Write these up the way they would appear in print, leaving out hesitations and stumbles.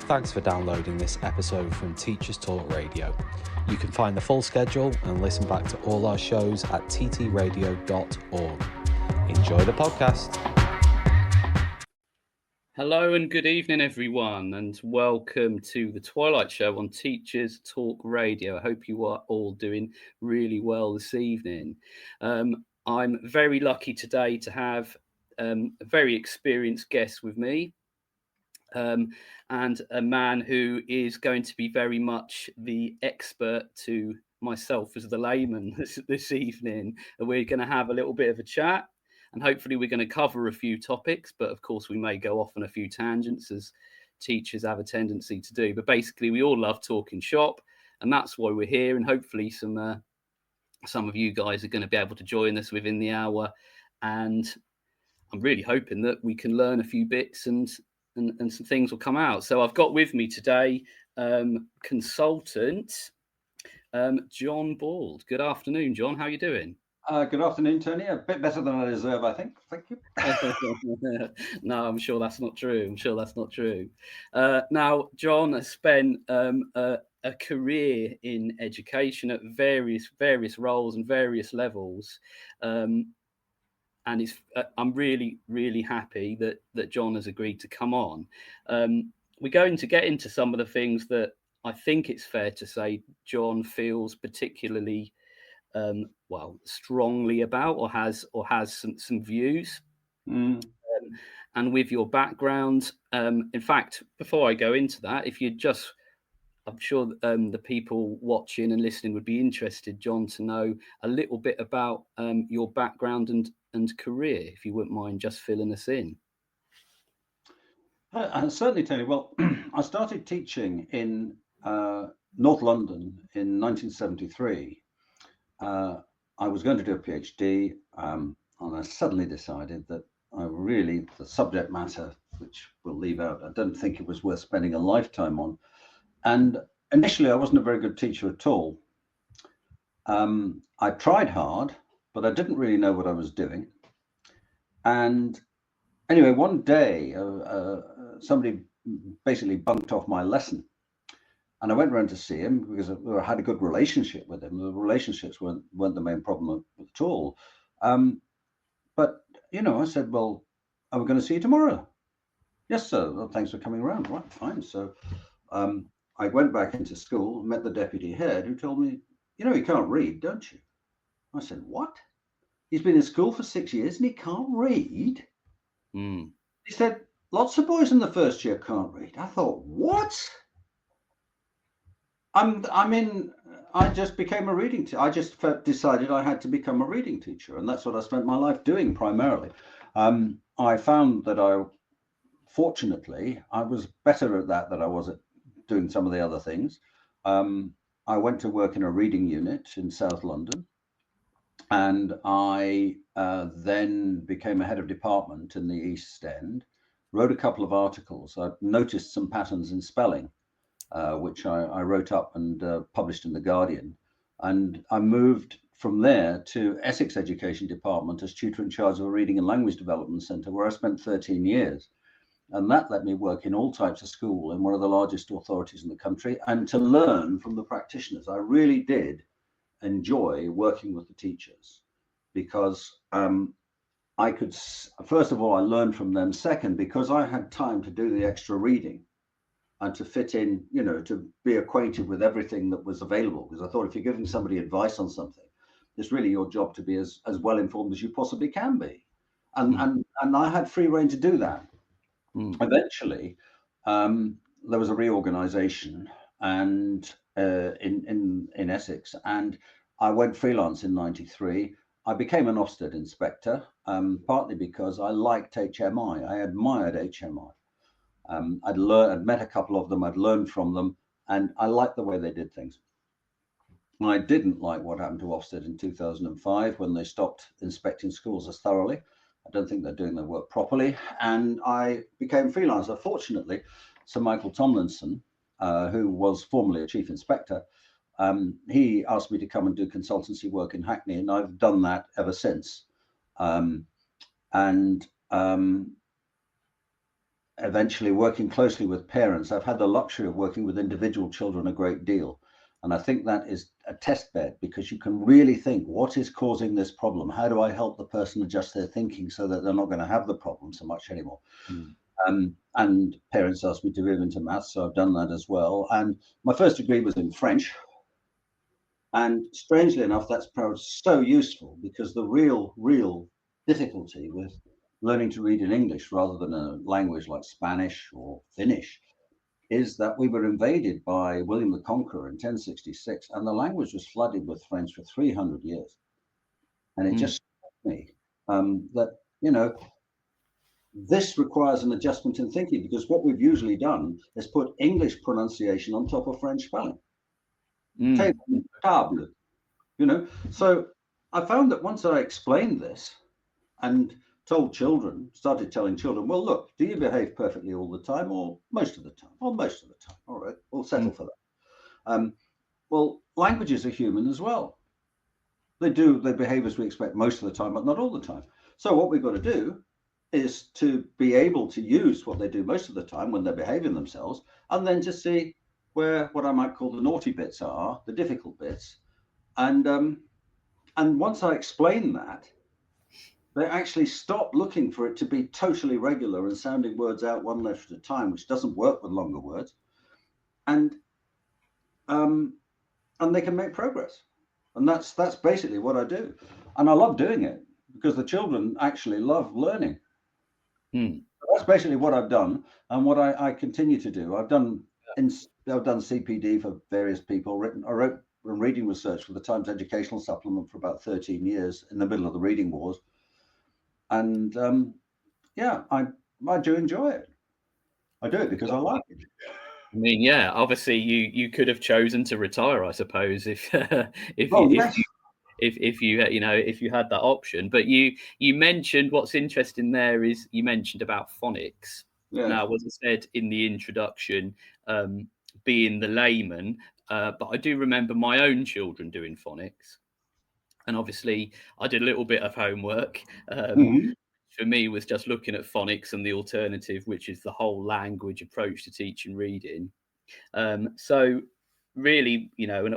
Thanks for downloading this episode from Teachers Talk Radio. You can find the full schedule and listen back to all our shows at ttradio.org. Enjoy the podcast. Hello and good evening, everyone, and welcome to the Twilight Show on Teachers Talk Radio. I hope you are all doing really well this evening. I'm very lucky today to have a very experienced guest with me, and a man who is going to be very much the expert to myself as the layman this evening. And we're going to have a little bit of a chat. And hopefully we're going to cover a few topics, but of course we may go off on a few tangents as teachers have a tendency to do. But basically we all love talking shop, and that's why we're here. And hopefully some of you guys are going to be able to join us within the hour. And I'm really hoping that we can learn a few bits and some things will come out. So I've got with me today consultant John Bald. Good afternoon, John. How are you doing? Good afternoon, Tony. A bit better than I deserve, I think. Thank you. No, I'm sure that's not true. Now, John has spent a career in education at various roles and various levels. And I'm really, really happy that John has agreed to come on. We're going to get into some of the things that I think it's fair to say John feels particularly strongly about or has some views. And with your background, in fact, before I go into that, I'm sure the people watching and listening would be interested, John, to know a little bit about your background and career, if you wouldn't mind just filling us in. Certainly, Tony. Well, I started teaching in North London in 1973. I was going to do a PhD, and I suddenly decided that the subject matter, which we'll leave out, I don't think it was worth spending a lifetime on. And initially, I wasn't a very good teacher at all. I tried hard, but I didn't really know what I was doing. And anyway, one day, somebody basically bunked off my lesson. And I went round to see him because I had a good relationship with him. The relationships weren't the main problem at all. But, I said, well, are we going to see you tomorrow? Yes, sir. Well, thanks for coming around. Right, fine. So I went back into school, met the deputy head, who told me, you can't read, don't you? I said, what? He's been in school for 6 years and he can't read? He said, lots of boys in the first year can't read. I thought, what? I just became a reading teacher. I just decided I had to become a reading teacher, and that's what I spent my life doing primarily. I found that fortunately, I was better at that than I was at doing some of the other things. I went to work in a reading unit in South London, and I then became a head of department in the East End, wrote a couple of articles. I noticed some patterns in spelling, which I wrote up and published in The Guardian. And I moved from there to Essex Education Department as tutor in charge of a reading and language development centre, where I spent 13 years. And that let me work in all types of school in one of the largest authorities in the country and to learn from the practitioners. I really did enjoy working with the teachers because I could, first of all, I learned from them. Second, because I had time to do the extra reading and to fit in, to be acquainted with everything that was available. Because I thought if you're giving somebody advice on something, it's really your job to be as well informed as you possibly can be. And I had free rein to do that. Eventually, there was a reorganization and in Essex, and I went freelance in 93. I became an OFTSED inspector, partly because I liked HMI. I admired HMI. I'd met a couple of them, I'd learned from them, and I liked the way they did things. I didn't like what happened to OFTSED in 2005 when they stopped inspecting schools as thoroughly. I don't think they're doing their work properly, and I became freelancer. Fortunately, Sir Michael Tomlinson, who was formerly a chief inspector, he asked me to come and do consultancy work in Hackney, and I've done that ever since. eventually working closely with parents. I've had the luxury of working with individual children a great deal. And I think that is a test bed, because you can really think, what is causing this problem? How do I help the person adjust their thinking so that they're not going to have the problem so much anymore? And parents asked me to move into maths, so I've done that as well. And my first degree was in French. And strangely enough, that's proved so useful, because the real difficulty with learning to read in English rather than a language like Spanish or Finnish is that we were invaded by William the Conqueror in 1066, and the language was flooded with French for 300 years. And it just struck me that, this requires an adjustment in thinking, because what we've usually done is put English pronunciation on top of French spelling. Table, So I found that once I explained this and started telling children, well, look, do you behave perfectly all the time, or most of the time? Or most of the time. All right, we'll settle for that. Well, languages are human as well. They behave as we expect most of the time, but not all the time. So what we've got to do is to be able to use what they do most of the time when they're behaving themselves, and then to see where what I might call the naughty bits are, the difficult bits. And once I explain that, they actually stop looking for it to be totally regular and sounding words out one letter at a time, which doesn't work with longer words. And they can make progress. And that's basically what I do. And I love doing it, because the children actually love learning. That's basically what I've done, and what I continue to do. I've done CPD for various people. I wrote reading research for the Times Educational Supplement for about 13 years in the middle of the reading wars. And I do enjoy it. I do it because I like it. I mean, yeah, obviously you could have chosen to retire, I suppose, if you had that option. But you mentioned, what's interesting there is you mentioned about phonics. Yeah. Now, as I said in the introduction, being the layman, but I do remember my own children doing phonics. And obviously I did a little bit of homework. For me, was just looking at phonics and the alternative, which is the whole language approach to teaching reading. So really, and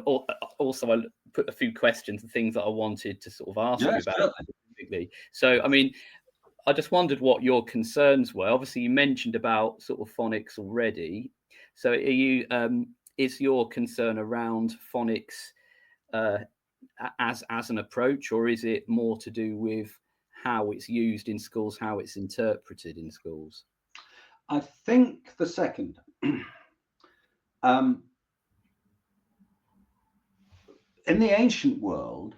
also I put a few questions and things that I wanted to sort of ask you about specifically. So, I mean, I just wondered what your concerns were. Obviously, you mentioned about sort of phonics already. So, is your concern around phonics as an approach, or is it more to do with how it's used in schools, how it's interpreted in schools? I think the second. In the ancient world,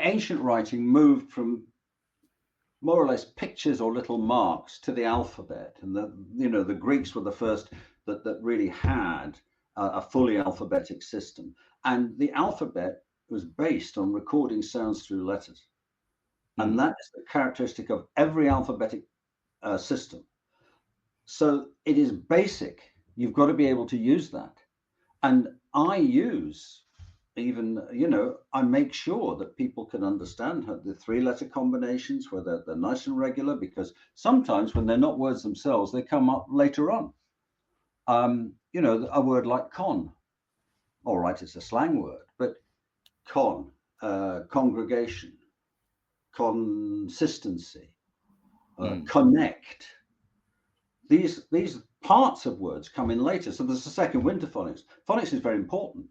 ancient writing moved from more or less pictures or little marks to the alphabet, and the Greeks were the first that really had a fully alphabetic system, and the alphabet was based on recording sounds through letters. And that is the characteristic of every alphabetic system. So it is basic. You've got to be able to use that. And I use I make sure that people can understand the 3-letter combinations, where they're nice and regular, because sometimes when they're not words themselves, they come up later on. A word like con. All right, it's a slang word, but con, congregation, consistency, connect. These parts of words come in later. So there's a second wind to phonics. Phonics is very important,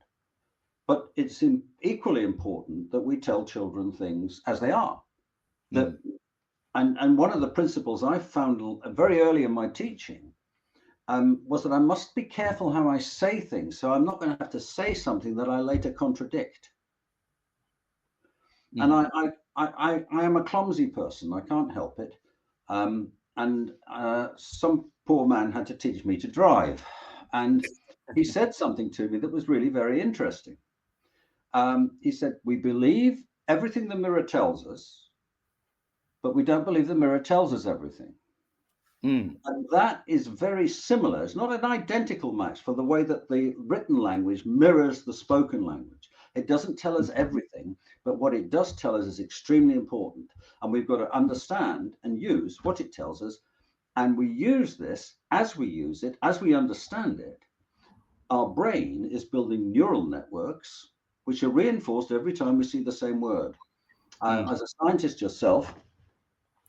but it's equally important that we tell children things as they are. And one of the principles I found very early in my teaching was that I must be careful how I say things, so I'm not going to have to say something that I later contradict. And I am a clumsy person. I can't help it. And some poor man had to teach me to drive. And he said something to me that was really very interesting. He said, we believe everything the mirror tells us, but we don't believe the mirror tells us everything. And that is very similar. It's not an identical match for the way that the written language mirrors the spoken language. It doesn't tell us everything, but what it does tell us is extremely important. And we've got to understand and use what it tells us And we use this, as we use it, as we understand it, our brain is building neural networks, which are reinforced every time we see the same word. As a scientist yourself,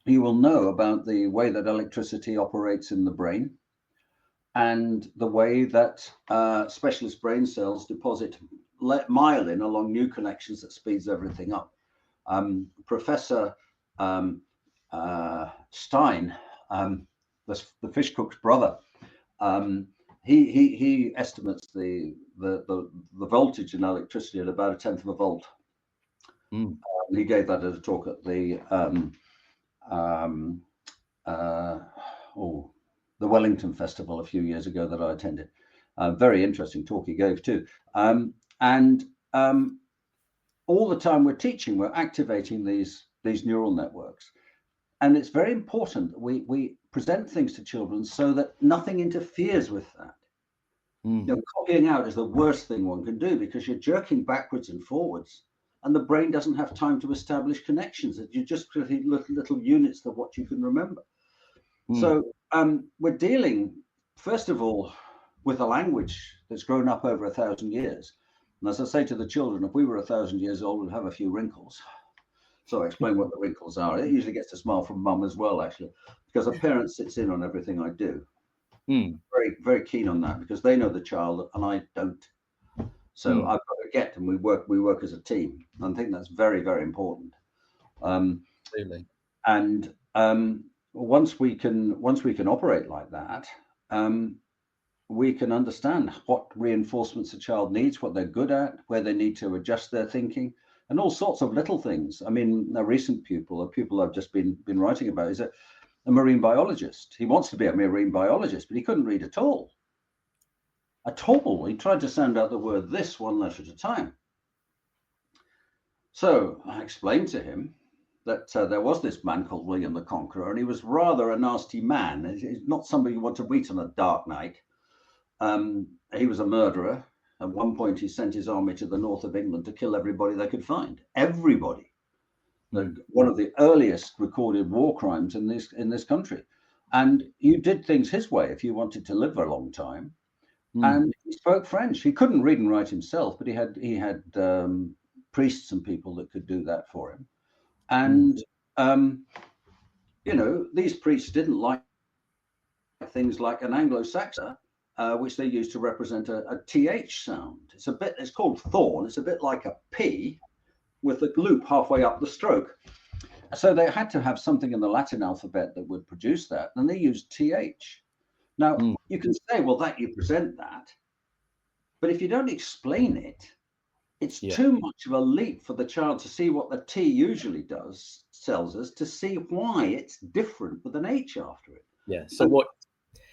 you will know about the way that electricity operates in the brain and the way that specialist brain cells deposit myelin along new connections that speeds everything up. Professor Stein, the fish cook's brother, he estimates the voltage in electricity at about 1/10 of a volt. He gave that at a talk at the Wellington Festival a few years ago that I attended. Very interesting talk he gave too. All the time we're teaching, we're activating these neural networks. And it's very important that we present things to children so that nothing interferes with that. You know, copying out is the worst thing one can do, because you're jerking backwards and forwards, and the brain doesn't have time to establish connections. You just create little units of what you can remember. So we're dealing, first of all, with a language that's grown up over 1,000 years. And as I say to the children, if we were 1,000 years old, we'd have a few wrinkles. So I explain what the wrinkles are. It usually gets a smile from mum as well, actually, because a parent sits in on everything I do. Very, very keen on that, because they know the child and I don't. So I've got to get, and we work as a team. And I think that's very, very important. Really. And once we can operate like that, we can understand what reinforcements a child needs, what they're good at, where they need to adjust their thinking, and all sorts of little things. I mean, a recent pupil, a pupil I've just been writing about, is a marine biologist. He wants to be a marine biologist, but he couldn't read at all. At all. He tried to sound out the word "this" one letter at a time. So I explained to him that there was this man called William the Conqueror, and he was rather a nasty man. He's not somebody you want to meet on a dark night. He was a murderer. At one point, he sent his army to the north of England to kill everybody they could find. Everybody. One of the earliest recorded war crimes in this country. And you did things his way if you wanted to live a long time. And he spoke French. He couldn't read and write himself, but he had priests and people that could do that for him. And you know, these priests didn't like things like an Anglo-Saxon, which they used to represent a TH sound. It's called thorn. It's a bit like a P with a loop halfway up the stroke. So they had to have something in the Latin alphabet that would produce that, and they used TH. Now, you can say, well, that you present that, but if you don't explain it, it's too much of a leap for the child to see what the T usually tells us, to see why it's different with an H after it. Yeah. So what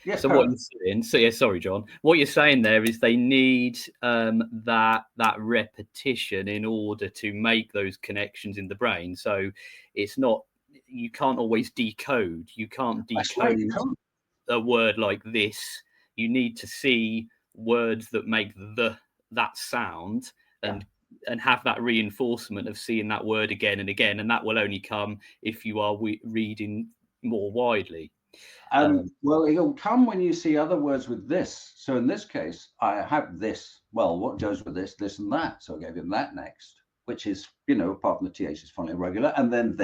you're saying? So sorry, John. What you're saying there is they need that repetition in order to make those connections in the brain. So it's not, you can't always decode. You can't decode a word like this. You need to see words that make that sound and have that reinforcement of seeing that word again and again, and that will only come if you are reading more widely. Well, it'll come when you see other words with this. So in this case, I have this. Well, what goes with this, this, and that? So I gave him that next, which is, you know, apart from the TH, is finally irregular, and then,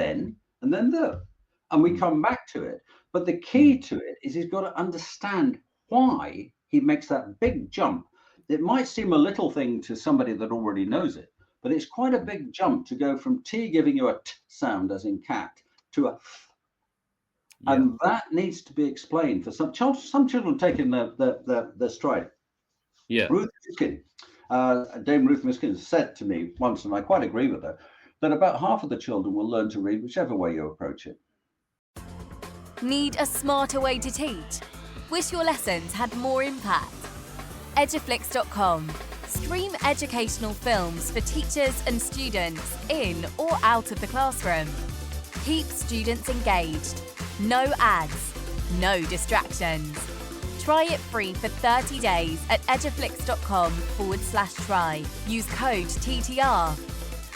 and then the. And we come back to it. But the key to it is he's got to understand why he makes that big jump. It might seem a little thing to somebody that already knows it, but it's quite a big jump to go from T giving you a T sound, as in cat, to a F. And that needs to be explained for some children taking their stride. Yeah. Ruth Miskin, Dame Ruth Miskin said to me once, and I quite agree with her, that about half of the children will learn to read whichever way you approach it. Need a smarter way to teach? Wish your lessons had more impact? Eduflix.com. Stream educational films for teachers and students in or out of the classroom. Keep students engaged. No ads, no distractions. Try it free for 30 days at eduflix.com/try. Use code TTR.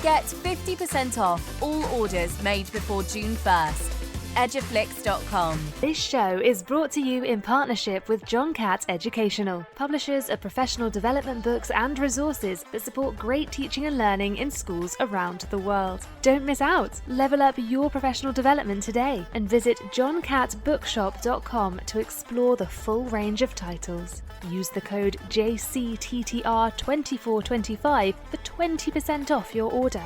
Get 50% off all orders made before June 1st. eduflix.com. This show is brought to you in partnership with John Catt Educational, publishers of professional development books and resources that support great teaching and learning in schools around the world. Don't miss out. Level up your professional development today and visit johncattbookshop.com to explore the full range of titles. Use the code JCTTR2425 for 20% off your order.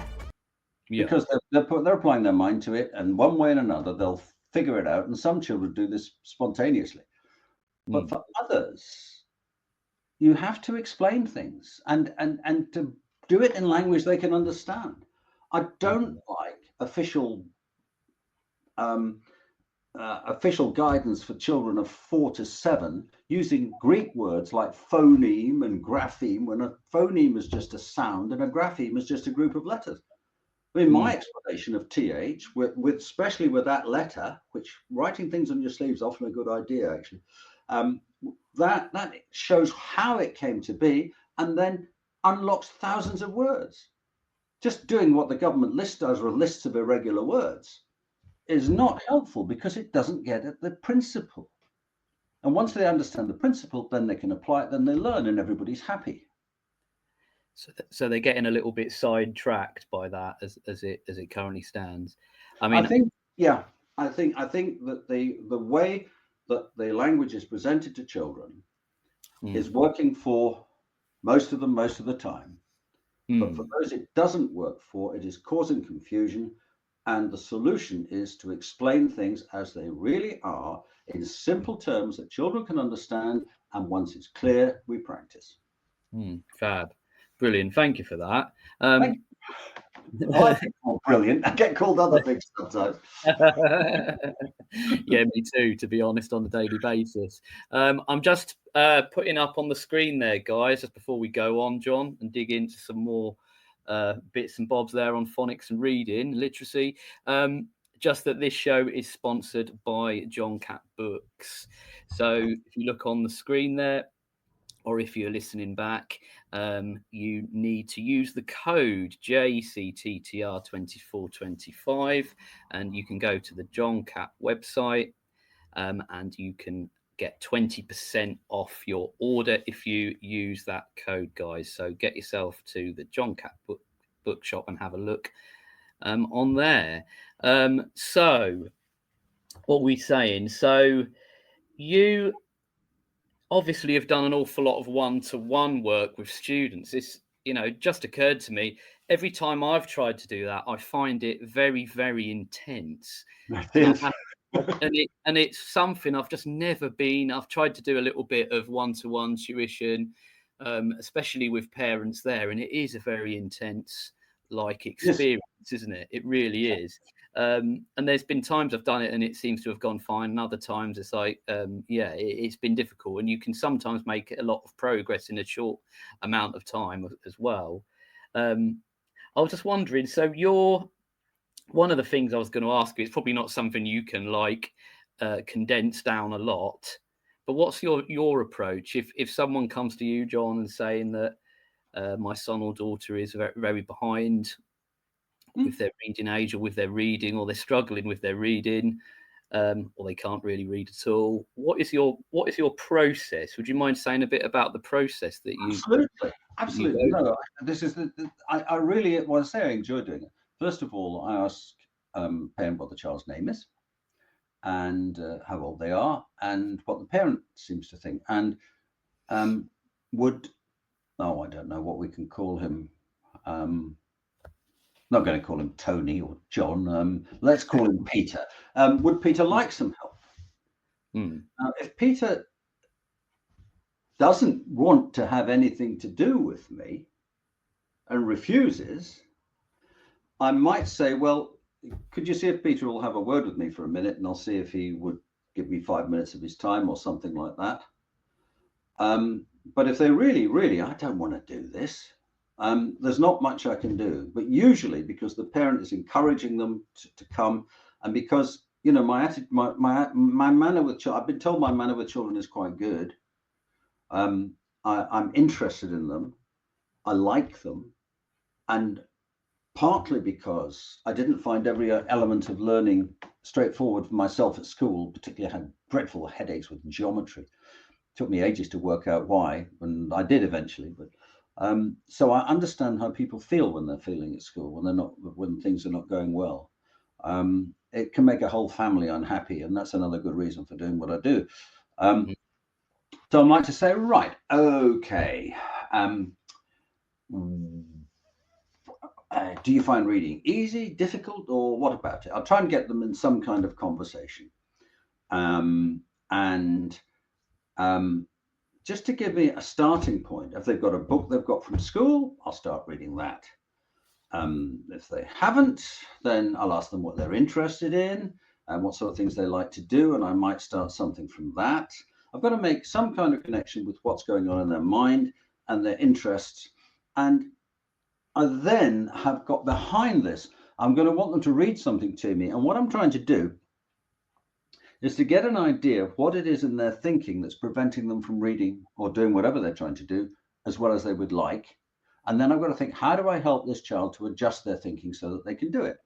Yeah. Because they're applying their mind to it, and one way and another they'll figure it out. And some children do this spontaneously, but for others, you have to explain things and to do it in language they can understand. I don't like official guidance for children of 4 to 7 using Greek words like phoneme and grapheme, when a phoneme is just a sound and a grapheme is just a group of letters. I mean, my explanation of TH, with especially with that letter, which writing things on your sleeve is often a good idea, actually, that shows how it came to be and then unlocks thousands of words. Just doing what the government list does with lists of irregular words is not helpful because it doesn't get at the principle. And once they understand the principle, then they can apply it, then they learn and everybody's happy. So they're getting a little bit sidetracked by that as it currently stands. I mean, I think that the way that the language is presented to children is working for most of them most of the time. But for those it doesn't work for, it is causing confusion. And the solution is to explain things as they really are in simple terms that children can understand. And once it's clear, we practice. Fab. Brilliant. Thank you for that. I think I'm brilliant. I get called other things sometimes. Yeah, me too, to be honest, on a daily basis. I'm just putting up on the screen there, guys, just before we go on, John, and dig into some more bits and bobs there on phonics and reading, literacy. Just that this show is sponsored by John Catt Books. So if you look on the screen there, or if you're listening back, you need to use the code JCTTR2425, and you can go to the John Catt website, and you can get 20% off your order if you use that code, guys. So get yourself to the John Catt bookshop and have a look on there. So what we're saying, so you obviously have done an awful lot of one-to-one work with students. It's, just occurred to me, every time I've tried to do that, I find it very, very intense. And it's something I've just never been. I've tried to do a little bit of one-to-one tuition, especially with parents there, and it is a very intense experience, isn't it? It really is. And there's been times I've done it and it seems to have gone fine, and other times it's it's been difficult, and you can sometimes make a lot of progress in a short amount of time as well. I was just wondering, so one of the things I was going to ask you, it's probably not something you can condense down a lot, but what's your approach if someone comes to you, John, and saying that my son or daughter is very, very behind with their reading age, or with their reading, or they're struggling with their reading, or they can't really read at all? What is your process? Would you mind saying a bit about the process that you? Absolutely. No, this is I really want to say I enjoy doing it. First of all, I ask parent what the child's name is, and how old they are, and what the parent seems to think, and I don't know what we can call him. Not going to call him Tony or John. Let's call him Peter. Would Peter like some help? If Peter doesn't want to have anything to do with me and refuses, I might say, well, could you see if Peter will have a word with me for a minute, and I'll see if he would give me 5 minutes of his time or something like that. But if they really, I don't want to do this, there's not much I can do. But usually, because the parent is encouraging them to come, and because my manner with children, I've been told my manner with children is quite good. I'm interested in them, I like them, and partly because I didn't find every element of learning straightforward for myself at school. Particularly, I had dreadful headaches with geometry. It took me ages to work out why, and I did eventually. But so I understand how people feel when they're feeling at school, when things are not going well. It can make a whole family unhappy, and that's another good reason for doing what I do. So I might to say, right, okay. Do you find reading easy, difficult, or what about it? I'll try and get them in some kind of conversation. Just to give me a starting point, if they've got a book they've got from school, I'll start reading that. If they haven't, then I'll ask them what they're interested in and what sort of things they like to do, and I might start something from that. I've got to make some kind of connection with what's going on in their mind and their interests. And I then have got behind this, I'm going to want them to read something to me. And what I'm trying to do is to get an idea of what it is in their thinking that's preventing them from reading or doing whatever they're trying to do as well as they would like. And then I've got to think, how do I help this child to adjust their thinking so that they can do it?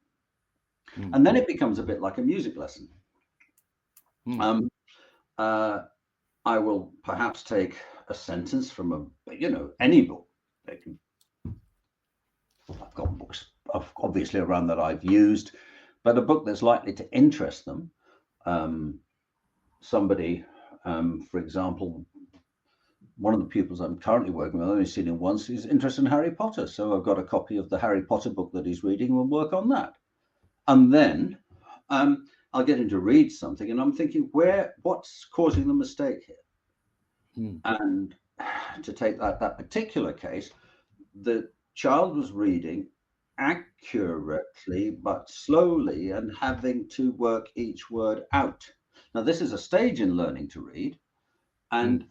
And then it becomes a bit like a music lesson. I will perhaps take a sentence from any book. I've got books obviously around that I've used, but a book that's likely to interest them. Somebody, for example, one of the pupils I'm currently working with, I've only seen him once, he's interested in Harry Potter. So I've got a copy of the Harry Potter book that he's reading, and we'll work on that. And then I'll get him to read something, and I'm thinking, what's causing the mistake here? And to take that particular case, the child was reading accurately but slowly and having to work each word out. Now, this is a stage in learning to read, and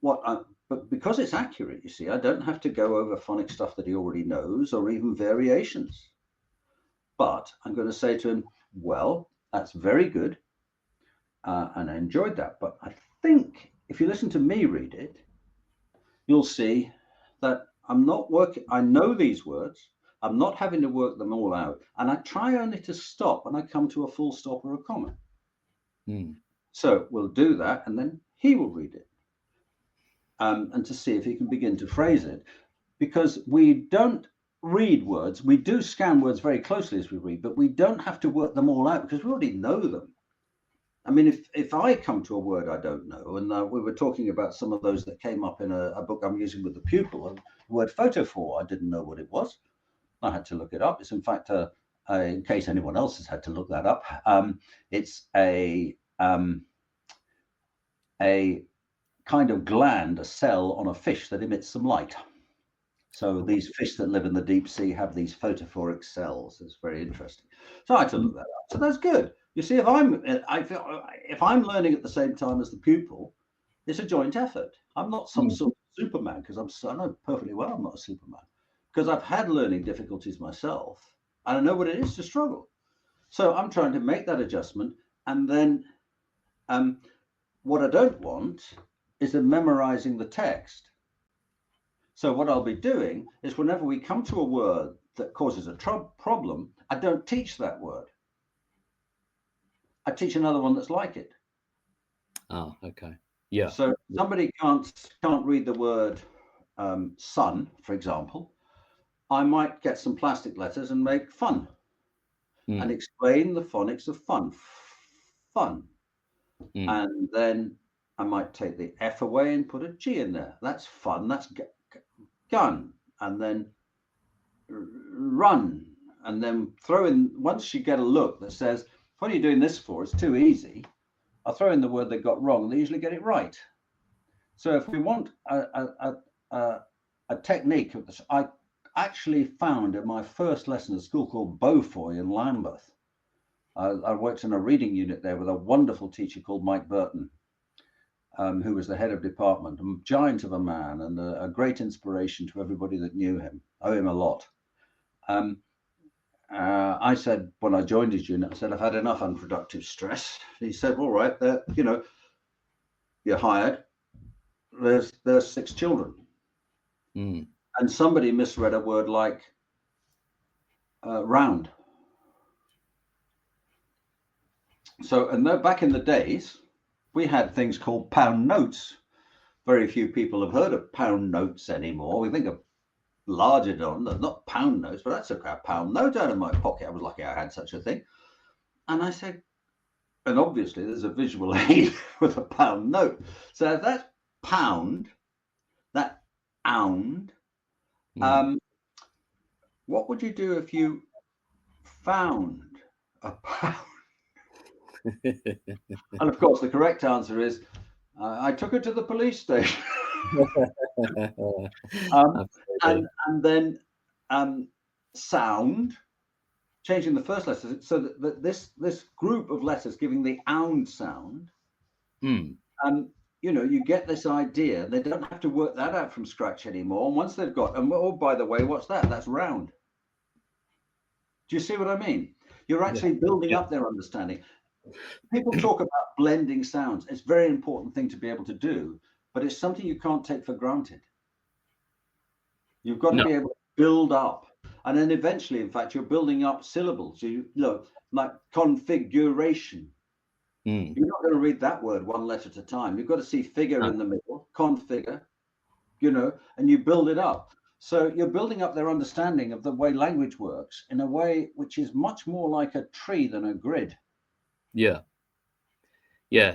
but because it's accurate, you see, I don't have to go over phonics stuff that he already knows or even variations. But I'm going to say to him, well, that's very good, and I enjoyed that. But I think if you listen to me read it, you'll see that I'm not working. I know these words. I'm not having to work them all out. And I try only to stop when I come to a full stop or a comma. So we'll do that, and then he will read it. And to see if he can begin to phrase it. Because we don't read words. We do scan words very closely as we read, but we don't have to work them all out because we already know them. I mean, if I come to a word I don't know, and we were talking about some of those that came up in a book I'm using with the pupil, and the word photophore, I didn't know what it was. I had to look it up. It's in fact, in case anyone else has had to look that up, it's a kind of gland, a cell on a fish that emits some light. So these fish that live in the deep sea have these photophoric cells. It's very interesting. So I had to look that up. So that's good. You see, if I'm learning at the same time as the pupil, it's a joint effort. I'm not some sort of Superman, because I know perfectly well I'm not a Superman, because I've had learning difficulties myself, and I know what it is to struggle. So I'm trying to make that adjustment, and then what I don't want is them memorizing the text. So what I'll be doing is whenever we come to a word that causes a problem, I don't teach that word. I teach another one that's like it. Oh, okay. Yeah. So somebody can't read the word sun, for example. I might get some plastic letters and make fun and explain the phonics of fun. And then I might take the F away and put a G in there. That's fun. That's gun. And then run. And then throw in, once you get a look that says, what are you doing this for? It's too easy. I'll throw in the word they got wrong, and they usually get it right. So if we want a technique, I actually found in my first lesson at a school called Beaufoy in Lambeth. I worked in a reading unit there with a wonderful teacher called Mike Burton, who was the head of department, a giant of a man and a great inspiration to everybody that knew him. I owe him a lot. I said, when I joined his unit, I said, I've had enough unproductive stress. He said, all right, you're hired. There's 6 children. And somebody misread a word like round. So, and back in the days, we had things called pound notes. Very few people have heard of pound notes anymore. We think of larger, not pound notes, but I took a pound note out of my pocket. I was lucky I had such a thing. And I said, and obviously there's a visual aid with a pound note. So if that's pound, that ound, what would you do if you found a pound? And of course, the correct answer is, I took her to the police station. And then sound, changing the first letter, so that this group of letters giving the ound sound, you get this idea. They don't have to work that out from scratch anymore. And once they've got, and oh, by the way, what's that? That's round. Do you see what I mean? You're actually building up their understanding. People talk about blending sounds. It's a very important thing to be able to do, but it's something you can't take for granted. You've got to be able to build up. And then eventually, in fact, you're building up syllables. You know, like configuration. You're not going to read that word one letter at a time. You've got to see figure in the middle, configure, and you build it up. So you're building up their understanding of the way language works in a way which is much more like a tree than a grid. Yeah.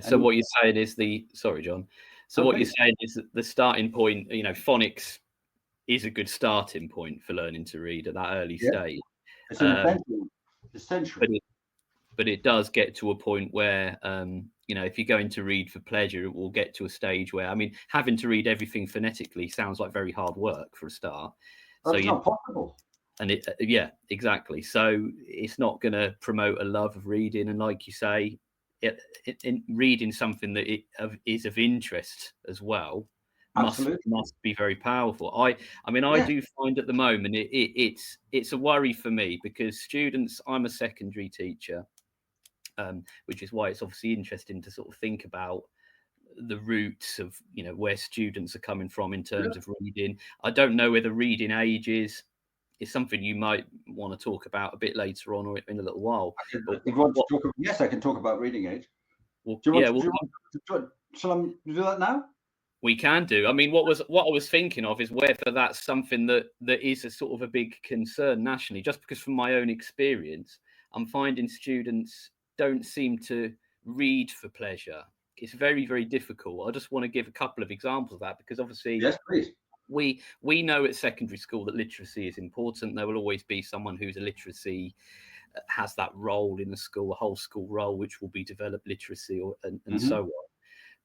So what you're saying is sorry, John. So what you're saying is that the starting point, phonics is a good starting point for learning to read at that early stage. It's essential. But it does get to a point where, if you're going to read for pleasure, it will get to a stage where, having to read everything phonetically sounds like very hard work for a start. That's not possible. And exactly. So it's not going to promote a love of reading. And like you say, in reading something that is of interest as well must be very powerful. I do find at the moment it's a worry for me, because students, I'm a secondary teacher, which is why it's obviously interesting to sort of think about the roots of where students are coming from in terms of reading. I don't know whether reading ages is something you might want to talk about a bit later on or in a little while. Yes, I can talk about reading age. Shall I do that now? We can do. What I was thinking of is whether that's something that is a sort of a big concern nationally, just because from my own experience, I'm finding students don't seem to read for pleasure. It's very, very difficult. I just want to give a couple of examples of that, because obviously, yes, please. We know at secondary school that literacy is important. There will always be someone who's a literacy, has that role in the school, a whole school role, which will be developed literacy and so on.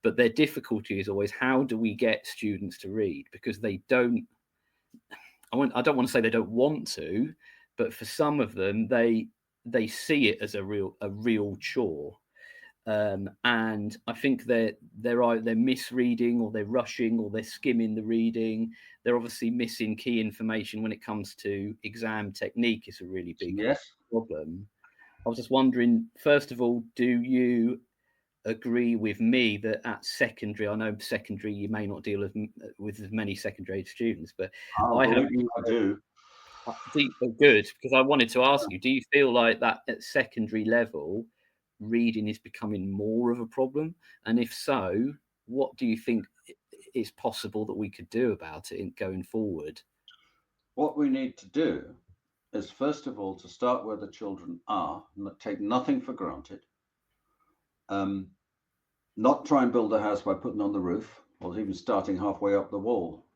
But their difficulty is always, how do we get students to read? Because they don't, I don't want to say they don't want to, but for some of them, they see it as a real chore. And I think they're misreading, or they're rushing, or they're skimming the reading. They're obviously missing key information when it comes to exam technique. It's a really big problem. I was just wondering, first of all, do you agree with me that at secondary, I know secondary you may not deal with as many secondary students, but I do. Good, because I wanted to ask you, do you feel like that at secondary level reading is becoming more of a problem? And if so, what do you think is possible that we could do about it going forward? What we need to do is, first of all, to start where the children are, take nothing for granted. Not try and build a house by putting on the roof, or even starting halfway up the wall.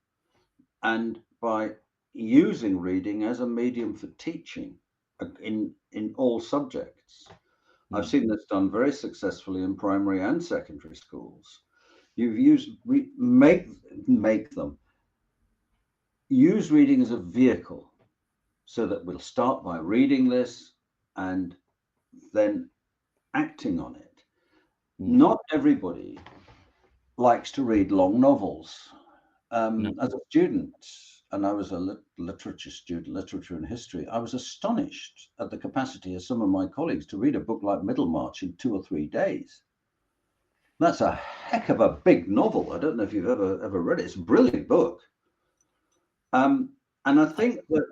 And by using reading as a medium for teaching in all subjects. I've seen this done very successfully in primary and secondary schools. You've used, make them use reading as a vehicle, so that we'll start by reading this and then acting on it. Not everybody likes to read long novels. As a student, and I was a literature student, literature and history, I was astonished at the capacity of some of my colleagues to read a book like Middlemarch in 2 or 3 days. That's a heck of a big novel. I don't know if you've ever read it. It's a brilliant book. And I think that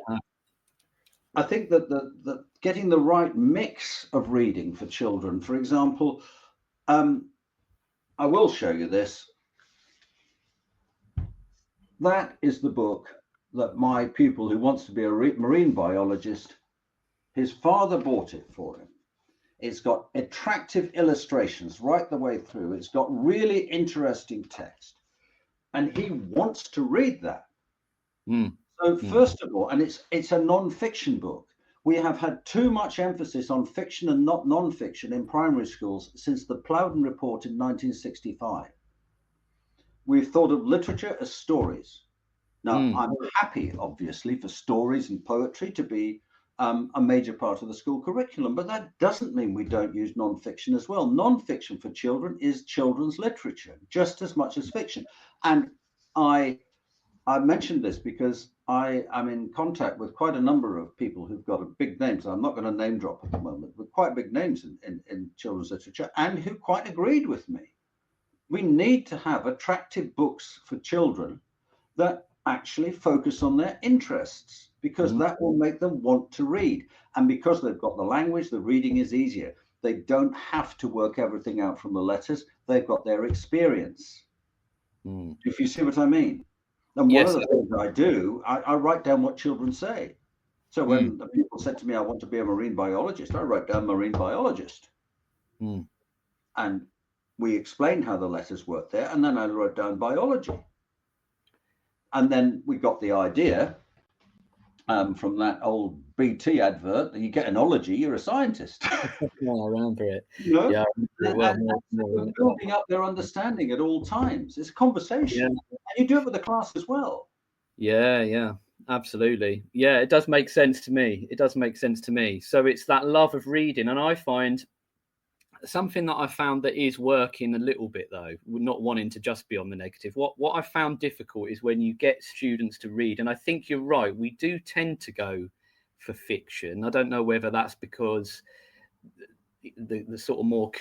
I think that the getting the right mix of reading for children, for example, I will show you this. That is the book that my pupil, who wants to be a marine biologist, his father bought it for him. It's got attractive illustrations right the way through. It's got really interesting text. And he wants to read that. So first of all, and it's a non-fiction book. We have had too much emphasis on fiction and not non-fiction in primary schools since the Plowden Report in 1965. We've thought of literature as stories. Now, I'm happy, obviously, for stories and poetry to be a major part of the school curriculum, but that doesn't mean we don't use non-fiction as well. Non-fiction for children is children's literature, just as much as fiction. And I mentioned this because I am in contact with quite a number of people who've got a big names. I'm not going to name drop at the moment, but quite big names in children's literature, and who quite agreed with me. We need to have attractive books for children that actually focus on their interests, because that will make them want to read. And because they've got the language, the reading is easier. They don't have to work everything out from the letters. They've got their experience. If you see what I mean. And one of the things I do, I write down what children say. So when the people said to me, I want to be a marine biologist, I wrote down marine biologist. And we explained how the letters work there. And then I wrote down biology. And then we got the idea from that old BT advert that you get an ology, you're a scientist. Yeah, I remember it. You know? Yeah, and building up their understanding at all times. It's a conversation. And you do it with the class as well. Yeah, absolutely. Yeah, it does make sense to me. So it's that love of reading. And I find something that I found that is working a little bit, though, not wanting to just be on the negative. What I found difficult is when you get students to read, and I think you're right, we do tend to go for fiction. I don't know whether that's because the sort of more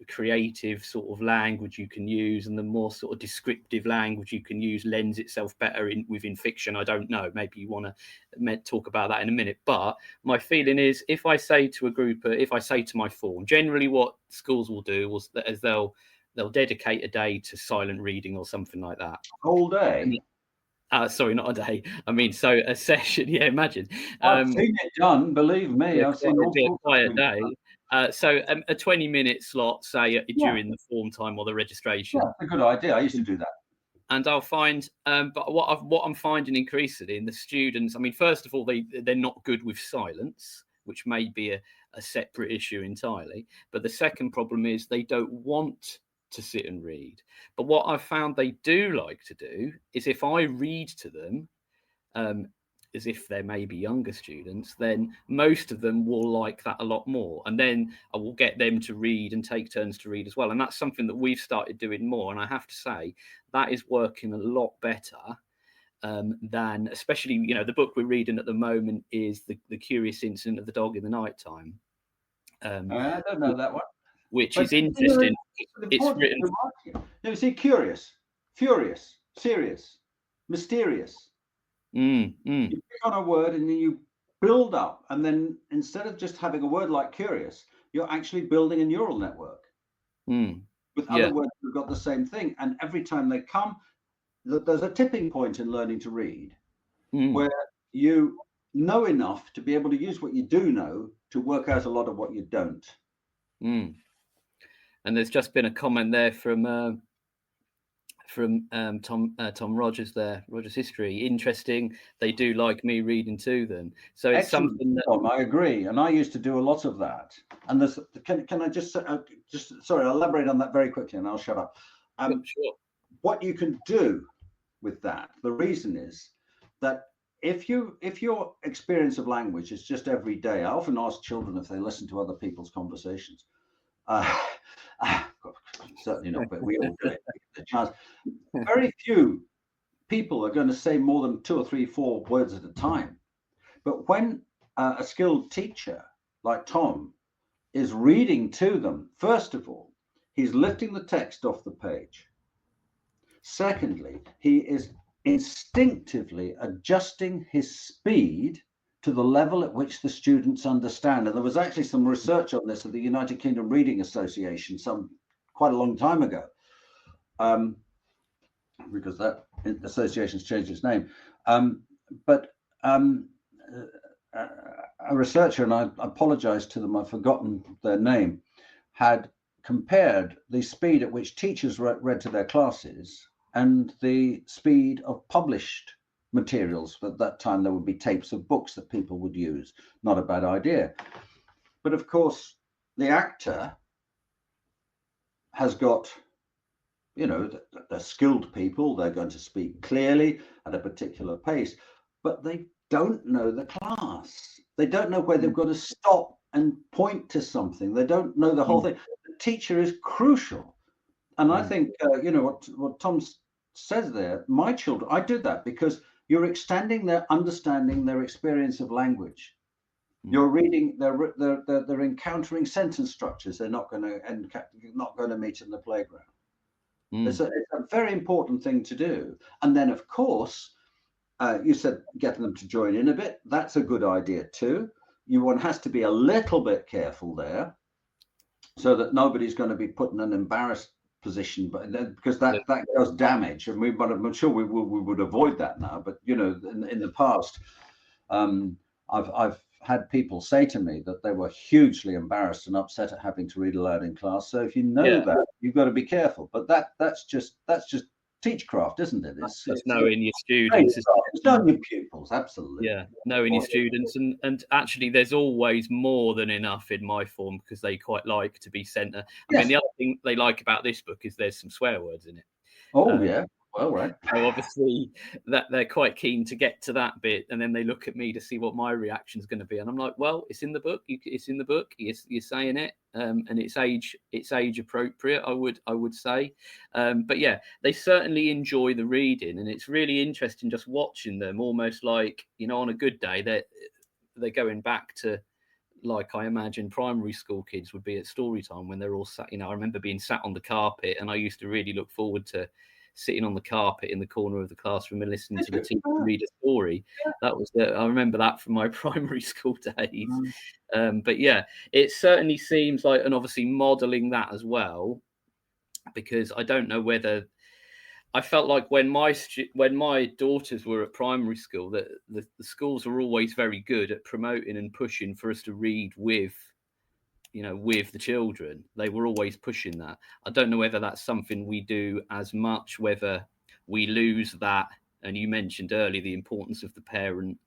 creative sort of language you can use and the more sort of descriptive language you can use lends itself better within fiction. I don't know. Maybe you want to talk about that in a minute. But my feeling is, if I say to a group, if I say to my form, generally what schools will do is they'll dedicate a day to silent reading or something like that. Whole day. Sorry, not a day. I mean, so a session. Yeah, imagine. I've seen it done. Believe me, I've seen a quiet day. So a 20-minute slot, say during the form time or the registration. Yeah, that's a good idea. I used to do that. And I'll find, but what I'm finding increasingly in the students, I mean, first of all, they're not good with silence, which may be a separate issue entirely. But the second problem is they don't want to sit and read. But what I've found they do like to do is, if I read to them, as if they're maybe younger students, then most of them will like that a lot more. And then I will get them to read and take turns to read as well. And that's something that we've started doing more. And I have to say, that is working a lot better than, especially, the book we're reading at the moment is The Curious Incident of the Dog in the Nighttime. I don't know that one. Which is interesting. It's written. You see, curious, furious, serious, mysterious. You pick on a word and then you build up, and then instead of just having a word like curious, you're actually building a neural network with other words that have got the same thing. And every time they come, there's a tipping point in learning to read where you know enough to be able to use what you do know to work out a lot of what you don't. And there's just been a comment there from Tom Rogers there, Rogers History. Interesting. They do like me reading to them. So it's something that Tom, I agree. And I used to do a lot of that. And there's, can I just sorry, I'll elaborate on that very quickly and I'll shut up. Sure. What you can do with that, the reason is that if your experience of language is just every day, I often ask children if they listen to other people's conversations. Certainly not, but we all do it. The chance. Very few people are going to say more than 2 or 3, 4 words at a time. But when a skilled teacher like Tom is reading to them, first of all, he's lifting the text off the page. Secondly, he is instinctively adjusting his speed to the level at which the students understand. And there was actually some research on this at the United Kingdom Reading Association quite a long time ago, because that association's changed its name. But a researcher, and I apologize to them, I've forgotten their name, had compared the speed at which teachers read to their classes and the speed of published materials. At that time, there would be tapes of books that people would use. Not a bad idea. But of course, the actor has got, they're skilled people. They're going to speak clearly at a particular pace, but they don't know the class. They don't know where they've got to stop and point to something. They don't know the whole thing. The teacher is crucial. And I think, what Tom says there, my children, I did that because you're extending their understanding, their experience of language. You're reading, they're encountering sentence structures they're not going to meet in the playground. It's a very important thing to do. And then, of course, you said getting them to join in a bit. That's a good idea too. One has to be a little bit careful there, so that nobody's going to be put in an embarrassed position, but because that does damage, and I'm sure we would avoid that now. But in the past, I've had people say to me that they were hugely embarrassed and upset at having to read aloud in class. So if you know that, you've got to be careful. But that's just teachcraft, isn't it? It's knowing your students. It's knowing your pupils, absolutely. Yeah, knowing your students. And actually, there's always more than enough in my form, because they quite like to be sent. I mean, the other thing they like about this book is there's some swear words in it. Oh, yeah. Well, right. So obviously that they're quite keen to get to that bit, and then they look at me to see what my reaction is going to be, and I'm like, well, it's in the book. It's in the book. You're saying it, and it's age appropriate. I would say, but yeah, they certainly enjoy the reading, and it's really interesting just watching them. Almost like, on a good day, they're going back to, like, I imagine primary school kids would be at story time when they're all sat. I remember being sat on the carpet, and I used to really look forward to sitting on the carpet in the corner of the classroom and listening to the teacher read a story. That was I remember that from my primary school days. But yeah, it certainly seems like, and obviously modeling that as well, because I don't know whether I felt like when my daughters were at primary school, that the schools were always very good at promoting and pushing for us to read with the children. They were always pushing that. I don't know whether that's something we do as much, whether we lose that. And you mentioned earlier the importance of the parent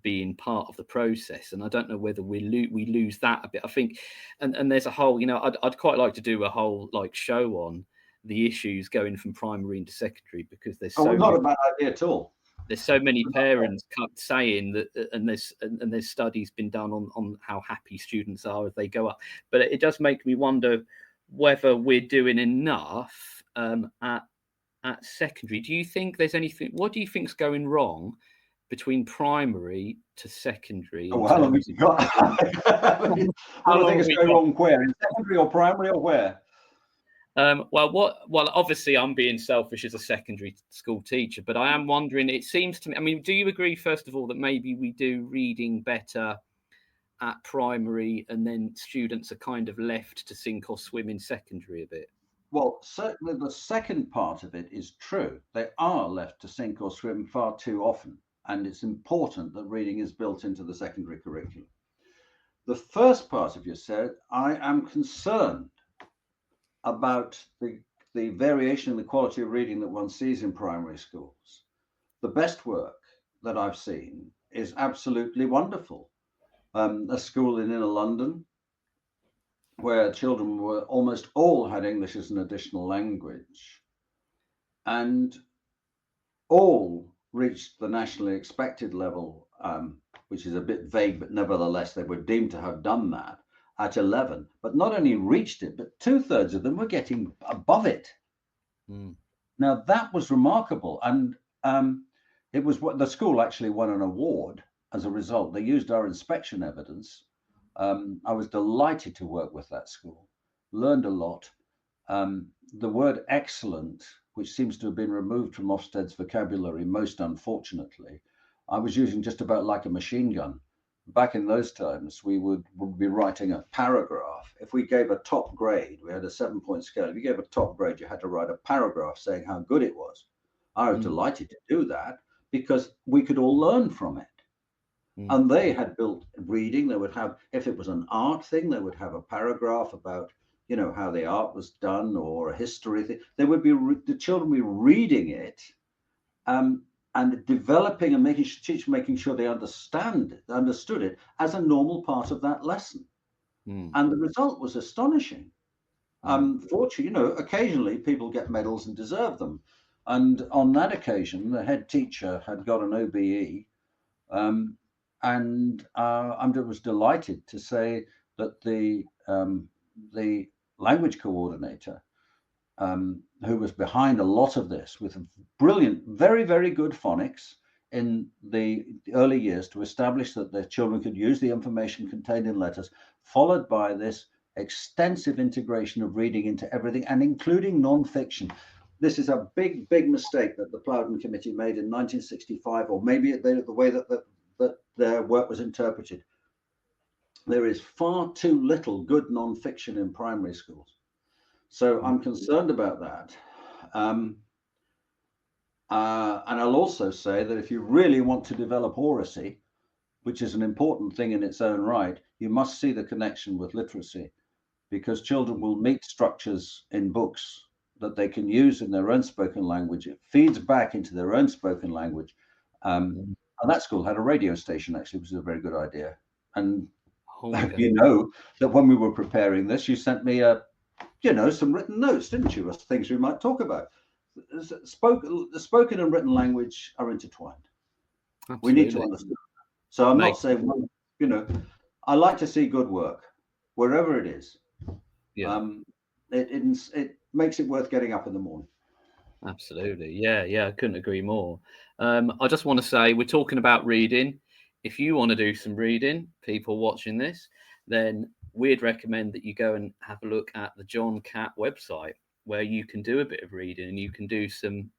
being part of the process, and I don't know whether we lose that a bit. I think, and there's a whole, I'd quite like to do a whole show on the issues going from primary into secondary, because there's not a bad idea at all. There's so many parents saying that, and there's studies been done on how happy students are as they go up. But it does make me wonder whether we're doing enough at secondary. Do you think there's anything? What do you think's going wrong between primary to secondary? Oh, how long have you got? What do you think is going wrong where? In secondary or primary or where? Well, obviously I'm being selfish as a secondary school teacher, but I am wondering, it seems to me, I mean, do you agree, first of all, that maybe we do reading better at primary, and then students are kind of left to sink or swim in secondary a bit? Well, certainly the second part of it is true. They are left to sink or swim far too often, and it's important that reading is built into the secondary curriculum. The first part of you said, I am concerned about the variation in the quality of reading that one sees in primary schools. The best work that I've seen is absolutely wonderful. A school in inner London where children were almost all had English as an additional language, and all reached the nationally expected level, which is a bit vague, but nevertheless they were deemed to have done that at 11, but not only reached it, but 2/3 of them were getting above it. Now that was remarkable, and it was what the school actually won an award as a result. They used our inspection evidence. I was delighted to work with that school, learned a lot. The word excellent, which seems to have been removed from Ofsted's vocabulary, most unfortunately, I was using just about like a machine gun. back in those times, we would be writing a paragraph. If we gave a top grade, we had a 7-point scale. If you gave a top grade, you had to write a paragraph saying how good it was. I was delighted to do that because we could all learn from it. And they had built reading. They would have, if it was an art thing, they would have a paragraph about, you know, how the art was done, or a history thing. They would be, the children would be reading it, and developing and making sure they understood it as a normal part of that lesson. And the result was astonishing. Fortunately, you know, occasionally people get medals and deserve them. And on that occasion, the head teacher had got an OBE, and I was delighted to say that the language coordinator, who was behind a lot of this, with a brilliant, very, very good phonics in the early years to establish that the children could use the information contained in letters, followed by this extensive integration of reading into everything, and including non-fiction. This is a big, big mistake that the Plowden Committee made in 1965, or maybe the way that their work was interpreted. There is far too little good non-fiction in primary schools. So I'm concerned about that. And I'll also say that if you really want to develop oracy, which is an important thing in its own right, you must see the connection with literacy, because children will meet structures in books that they can use in their own spoken language. It feeds back into their own spoken language. And that school had a radio station, actually, which was a very good idea. And you know that when we were preparing this, you sent me some written notes, didn't you? Things we might talk about. The spoken and written language are intertwined. Absolutely. We need to understand. So I'm not saying, well, you know, I like to see good work wherever it is. Yeah. It makes it worth getting up in the morning. Absolutely. Yeah, I couldn't agree more. I just want to say, we're talking about reading. If you want to do some reading, people watching this, then we'd recommend that you go and have a look at the John Catt website, where you can do a bit of reading and you can do some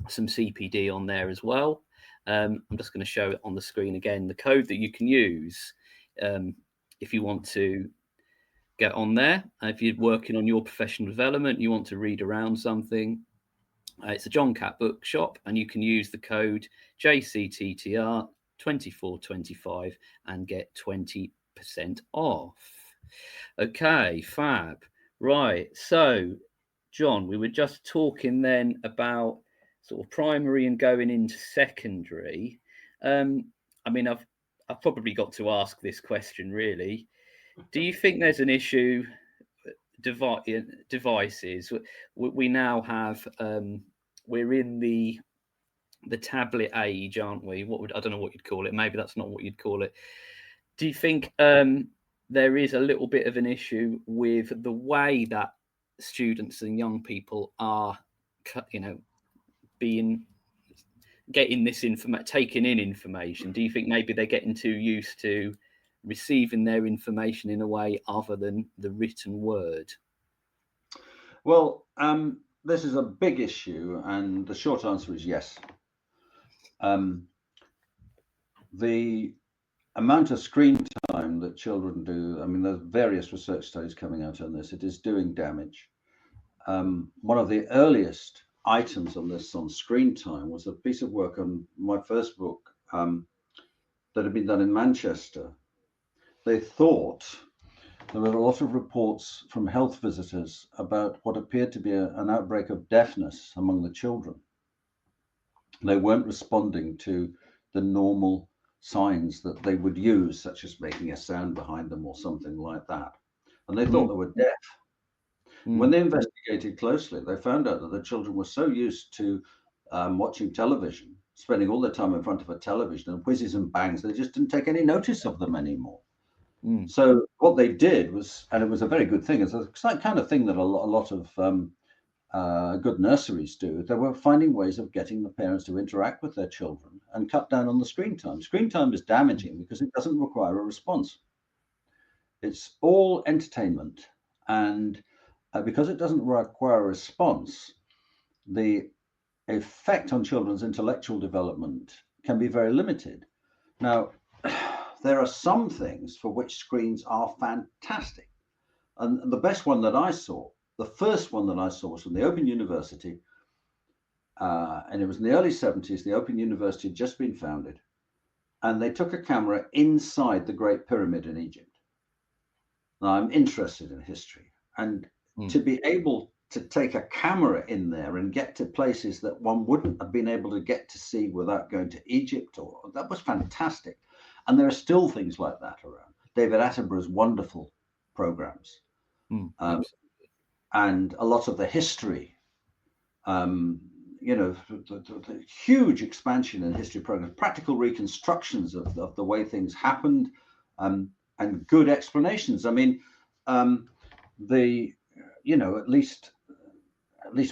CPD on there as well. I'm just going to show it on the screen again, the code that you can use if you want to get on there. If you're working on your professional development, you want to read around something, it's a John Catt bookshop, and you can use the code JCTTR2425 and get 20% off. Okay, fab. Right. So, John, we were just talking then about sort of primary and going into secondary. I mean, I've probably got to ask this question, really. Do you think there's an issue? Devices. We now have. We're in the tablet age, aren't we? I don't know what you'd call it. Maybe that's not what you'd call it. Do you think there is a little bit of an issue with the way that students and young people are, you know, getting this taking in information? Do you think maybe they're getting too used to receiving their information in a way other than the written word? Well, this is a big issue, and the short answer is yes. The amount of screen time that children do, I mean, there's various research studies coming out on this. It is doing damage. One of the earliest items on this, on screen time, was a piece of work on my first book that had been done in Manchester. They thought there were a lot of reports from health visitors about what appeared to be an outbreak of deafness among the children. They weren't responding to the normal signs that they would use, such as making a sound behind them or something like that. And they thought they were deaf. When they investigated closely, they found out that the children were so used to watching television, spending all their time in front of a television and whizzes and bangs, they just didn't take any notice of them anymore. So what they did was, and it was a very good thing, it's a kind of thing that a lot of good nurseries do. They were finding ways of getting the parents to interact with their children and cut down on the screen time. Screen time is damaging because it doesn't require a response. It's all entertainment. And because it doesn't require a response, the effect on children's intellectual development can be very limited. Now, there are some things for which screens are fantastic. And the best one that I saw, the first one that I saw, was from the Open University. And it was in the early 70s. The Open University had just been founded. And they took a camera inside the Great Pyramid in Egypt. Now, I'm interested in history. And to be able to take a camera in there and get to places that one wouldn't have been able to get to see without going to Egypt, that was fantastic. And there are still things like that around. David Attenborough's wonderful programs. And a lot of the history, the huge expansion in history programs, practical reconstructions of the way things happened, and good explanations. I mean, at least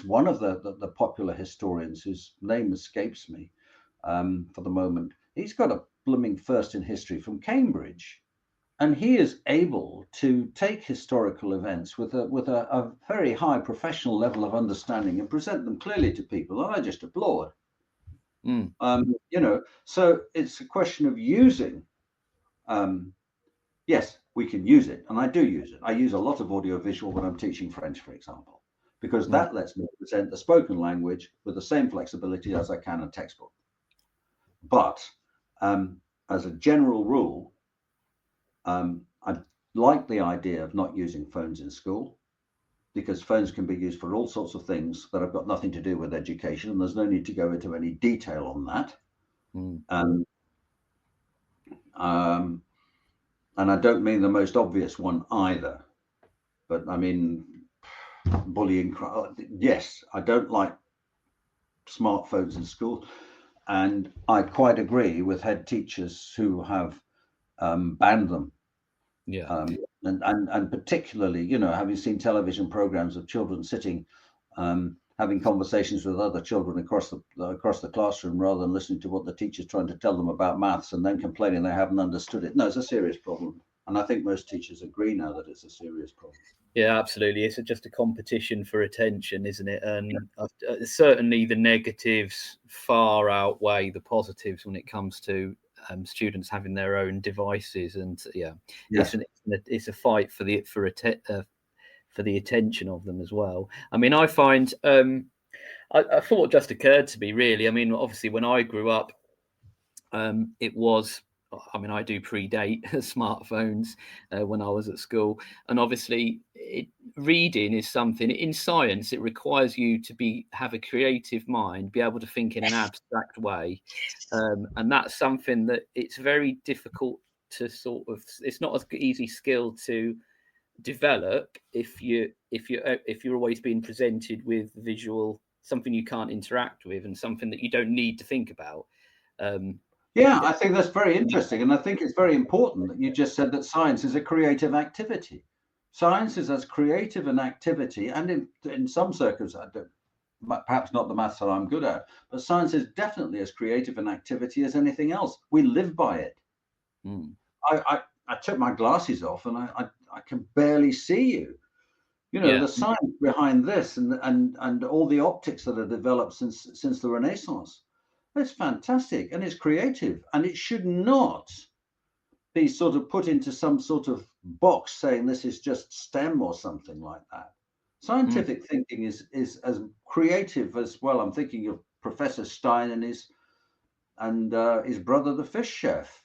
one of the popular historians, whose name escapes me for the moment, he's got a blooming first in history from Cambridge. And he is able to take historical events with a very high professional level of understanding and present them clearly to people. And I just applaud. So it's a question of using. Yes, we can use it, and I do use it. I use a lot of audiovisual when I'm teaching French, for example, because that lets me present the spoken language with the same flexibility as I can a textbook. But as a general rule, I like the idea of not using phones in school, because phones can be used for all sorts of things that have got nothing to do with education, and there's no need to go into any detail on that. And I don't mean the most obvious one either, but I mean bullying. Yes, I don't like smartphones in school, and I quite agree with head teachers who have banned them. And particularly, having seen television programs of children sitting, having conversations with other children across the classroom, rather than listening to what the teacher's trying to tell them about maths and then complaining they haven't understood it. No, it's a serious problem. And I think most teachers agree now that it's a serious problem. Yeah, absolutely. It's just a competition for attention, isn't it? And certainly the negatives far outweigh the positives when it comes to students having their own devices. And it's a fight for the attention of them as well. I mean, I find I thought just occurred to me really. I mean, obviously when I grew up, it was. I mean, I do predate smartphones when I was at school, and obviously, reading is something in science. It requires you to have a creative mind, be able to think in an abstract way, and that's something that it's very difficult to sort of. It's not as easy skill to develop if you're always being presented with visual, something you can't interact with, and something that you don't need to think about. I think that's very interesting. And I think it's very important that you just said that science is a creative activity. Science is as creative an activity, and in some circles, perhaps not the maths that I'm good at, but science is definitely as creative an activity as anything else. We live by it. I took my glasses off and I can barely see you. The science behind this and all the optics that have developed since the Renaissance. It's fantastic, and it's creative, and it should not be sort of put into some sort of box saying this is just STEM or something like that. Scientific thinking is as creative as well. I'm thinking of Professor Stein and his brother, the fish chef.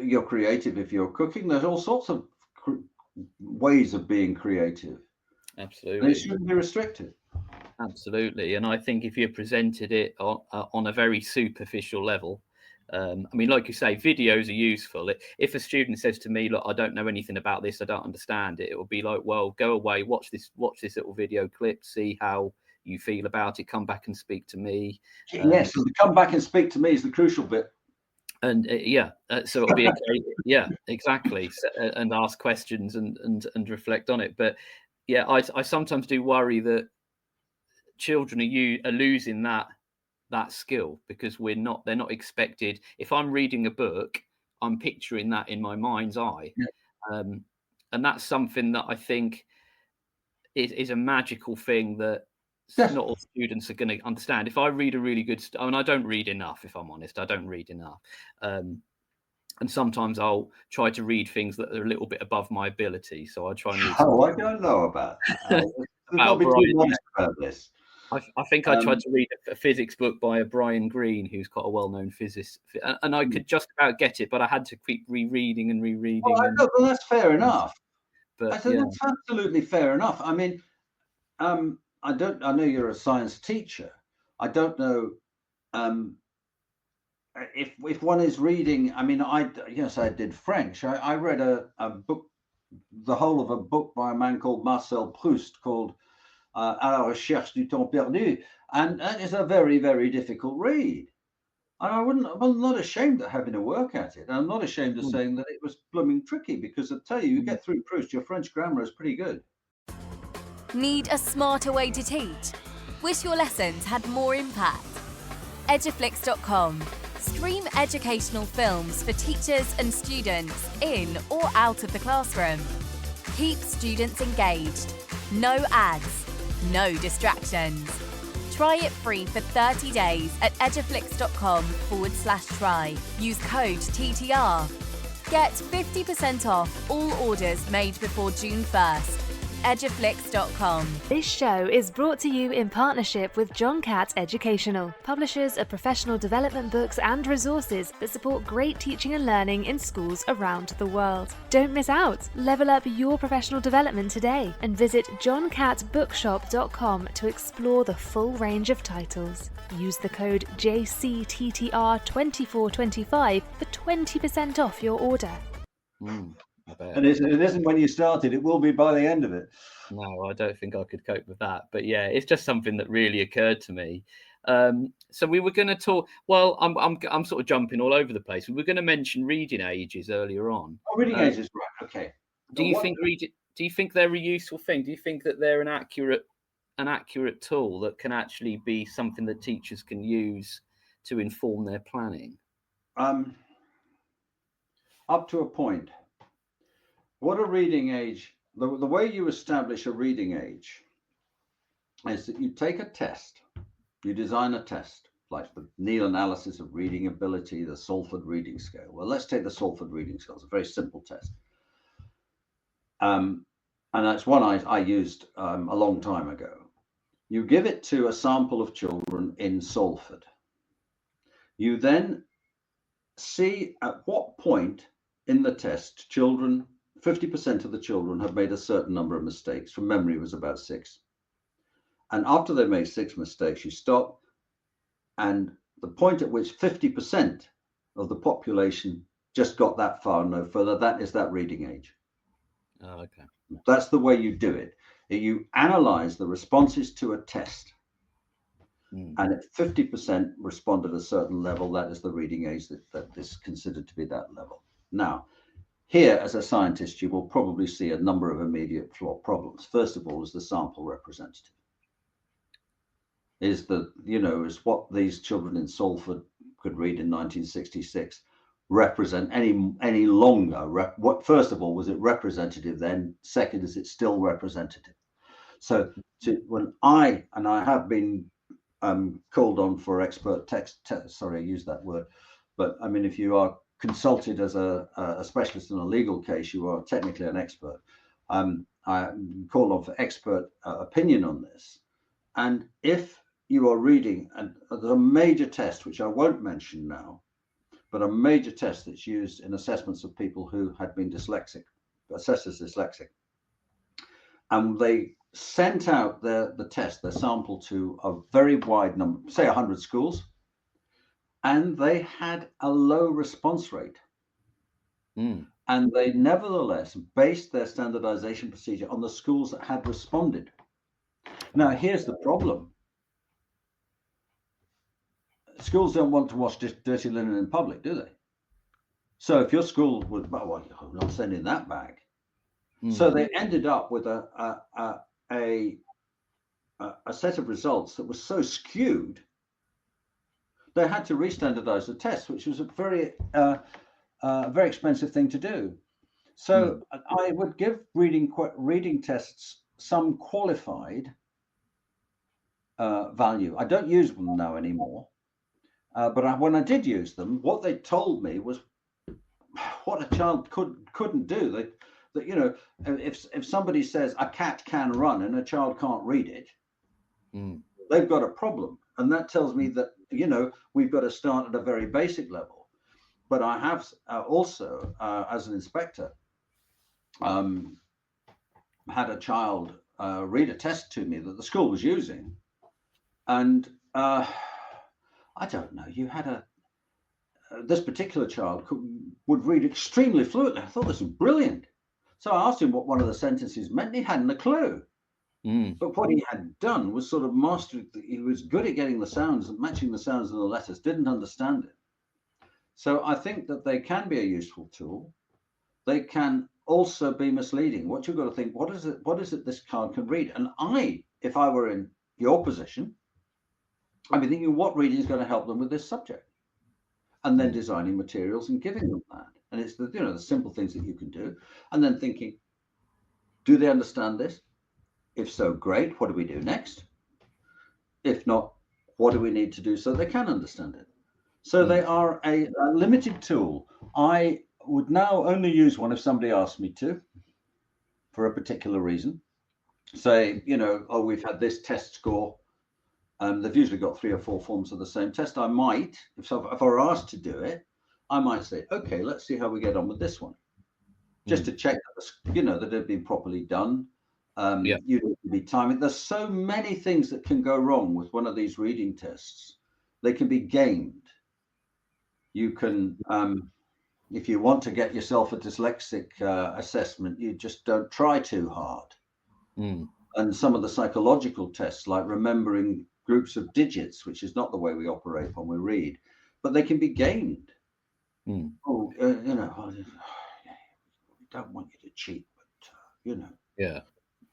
You're creative if you're cooking. There's all sorts of ways of being creative. Absolutely. And it shouldn't be restricted. Absolutely. And I think if you presented it on a very superficial level, I mean, like you say, videos are useful. If a student says to me, look, I don't know anything about this, I don't understand it, it will be like, well, go away, watch this little video clip, see how you feel about it, come back and speak to me. Yes, so the come back and speak to me is the crucial bit. And so it'll be exactly. So, and ask questions and reflect on it. But I sometimes do worry that children are losing that skill, because they're not expected. If I'm reading a book, I'm picturing that in my mind's eye. And that's something that I think is a magical thing that Yes. not all students are going to understand. If I read a really good, I don't read enough, if I'm honest. I don't read enough. And sometimes I'll try to read things that are a little bit above my ability. So I try and read. Oh, I don't know about that. There's got to be too Brian, much about this. I think I tried to read a physics book by a Brian Greene, who's quite a well-known physicist, and I could just about get it, but I had to keep rereading and rereading. Well, that's fair enough. But I said that's absolutely fair enough. I mean, I know you're a science teacher. I don't know if one is reading. I mean, I did French. I read a book, the whole of a book by a man called Marcel Proust called À la recherche du temps perdu, and that is a very, very difficult read. And I'm not ashamed of having to work at it. I'm not ashamed of saying that it was blooming tricky, because I tell you get through Proust, your French grammar is pretty good. Need a smarter way to teach? Wish your lessons had more impact? Eduflix.com. Stream educational films for teachers and students in or out of the classroom. Keep students engaged. No ads. No distractions. Try it free for 30 days at eduflix.com/try. Use code TTR. Get 50% off all orders made before June 1st. Eduflix.com. This show is brought to you in partnership with John Catt Educational, publishers of professional development books and resources that support great teaching and learning in schools around the world. Don't miss out. Level up your professional development today and visit johncattbookshop.com to explore the full range of titles. Use the code JCTTR2425 for 20% off your order. And it isn't when you started, it will be by the end of it. No, I don't think I could cope with that. But yeah, it's just something that really occurred to me. So we were going to talk. Well, I'm sort of jumping all over the place. We were going to mention reading ages earlier on. Oh, reading ages, right? Okay. Do you think they're a useful thing? Do you think that they're an accurate tool that can actually be something that teachers can use to inform their planning? Up to a point. What a reading age, the way you establish a reading age is that you take a test, you design a test, like the Neal analysis of reading ability, the Salford reading scale. Well, let's take the Salford reading scale. It's a very simple test. And that's one I used a long time ago. You give it to a sample of children in Salford. You then see at what point in the test 50% of the children have made a certain number of mistakes. From memory, it was about 6. And after they made 6 mistakes, you stop. And the point at which 50% of the population just got that far, no further, that is that reading age. Oh, okay. That's the way you do it. You analyze the responses to a test. And if 50% respond at a certain level, that is the reading age that is considered to be that level. Now, here, as a scientist, you will probably see a number of immediate problems. First of all, is the sample representative. Is what these children in Salford could read in 1966 represent any longer? First of all, was it representative then? Second, is it still representative? So when I have been called on for expert text, sorry, I use that word, but I mean, if you are consulted as a specialist in a legal case, you are technically an expert. I call on for expert opinion on this. And if you are reading, and there's a major test, which I won't mention now, but a major test that's used in assessments of people who had been dyslexic, assessed as dyslexic. And they sent out the test, their sample, to a very wide number, say 100 schools. And they had a low response rate. And they nevertheless based their standardization procedure on the schools that had responded. Now, here's the problem. Schools don't want to wash dirty linen in public, do they? So if your school would, well, I'm not sending that back. So they ended up with a set of results that was so skewed, they had to re-standardize the test, which was a very expensive thing to do. So I would give reading tests some qualified value. I don't use them now anymore. But when I did use them, what they told me was what a child couldn't do. That, you know, if somebody says a cat can run and a child can't read it, they've got a problem. And that tells me that, you know, we've got to start at a very basic level. But I have also, as an inspector, had a child read a test to me that the school was using. And I don't know, you had this particular child would read extremely fluently. I thought this was brilliant. So I asked him what one of the sentences meant. He hadn't a clue. But what he had done was sort of mastered. He was good at getting the sounds and matching the sounds of the letters, didn't understand it. So I think that they can be a useful tool. They can also be misleading. What you've got to think, what is it this child can read? And if I were in your position, I'd be thinking, what reading is going to help them with this subject? And then designing materials and giving them that. And it's the simple things that you can do. And then thinking, do they understand this? If so, great. What do we do next? If not, what do we need to do so they can understand it? So they are a limited tool. I would now only use one if somebody asked me to, for a particular reason. Say, we've had this test score. They've usually got 3 or 4 forms of the same test. I might, if I were asked to do it, I might say, okay, let's see how we get on with this one, just to check that that they've been properly done. You need to be timing. There's so many things that can go wrong with one of these reading tests. They can be gamed. You can, if you want to get yourself a dyslexic assessment, you just don't try too hard. And some of the psychological tests, like remembering groups of digits, which is not the way we operate when we read, but they can be gamed. We don't want you to cheat, but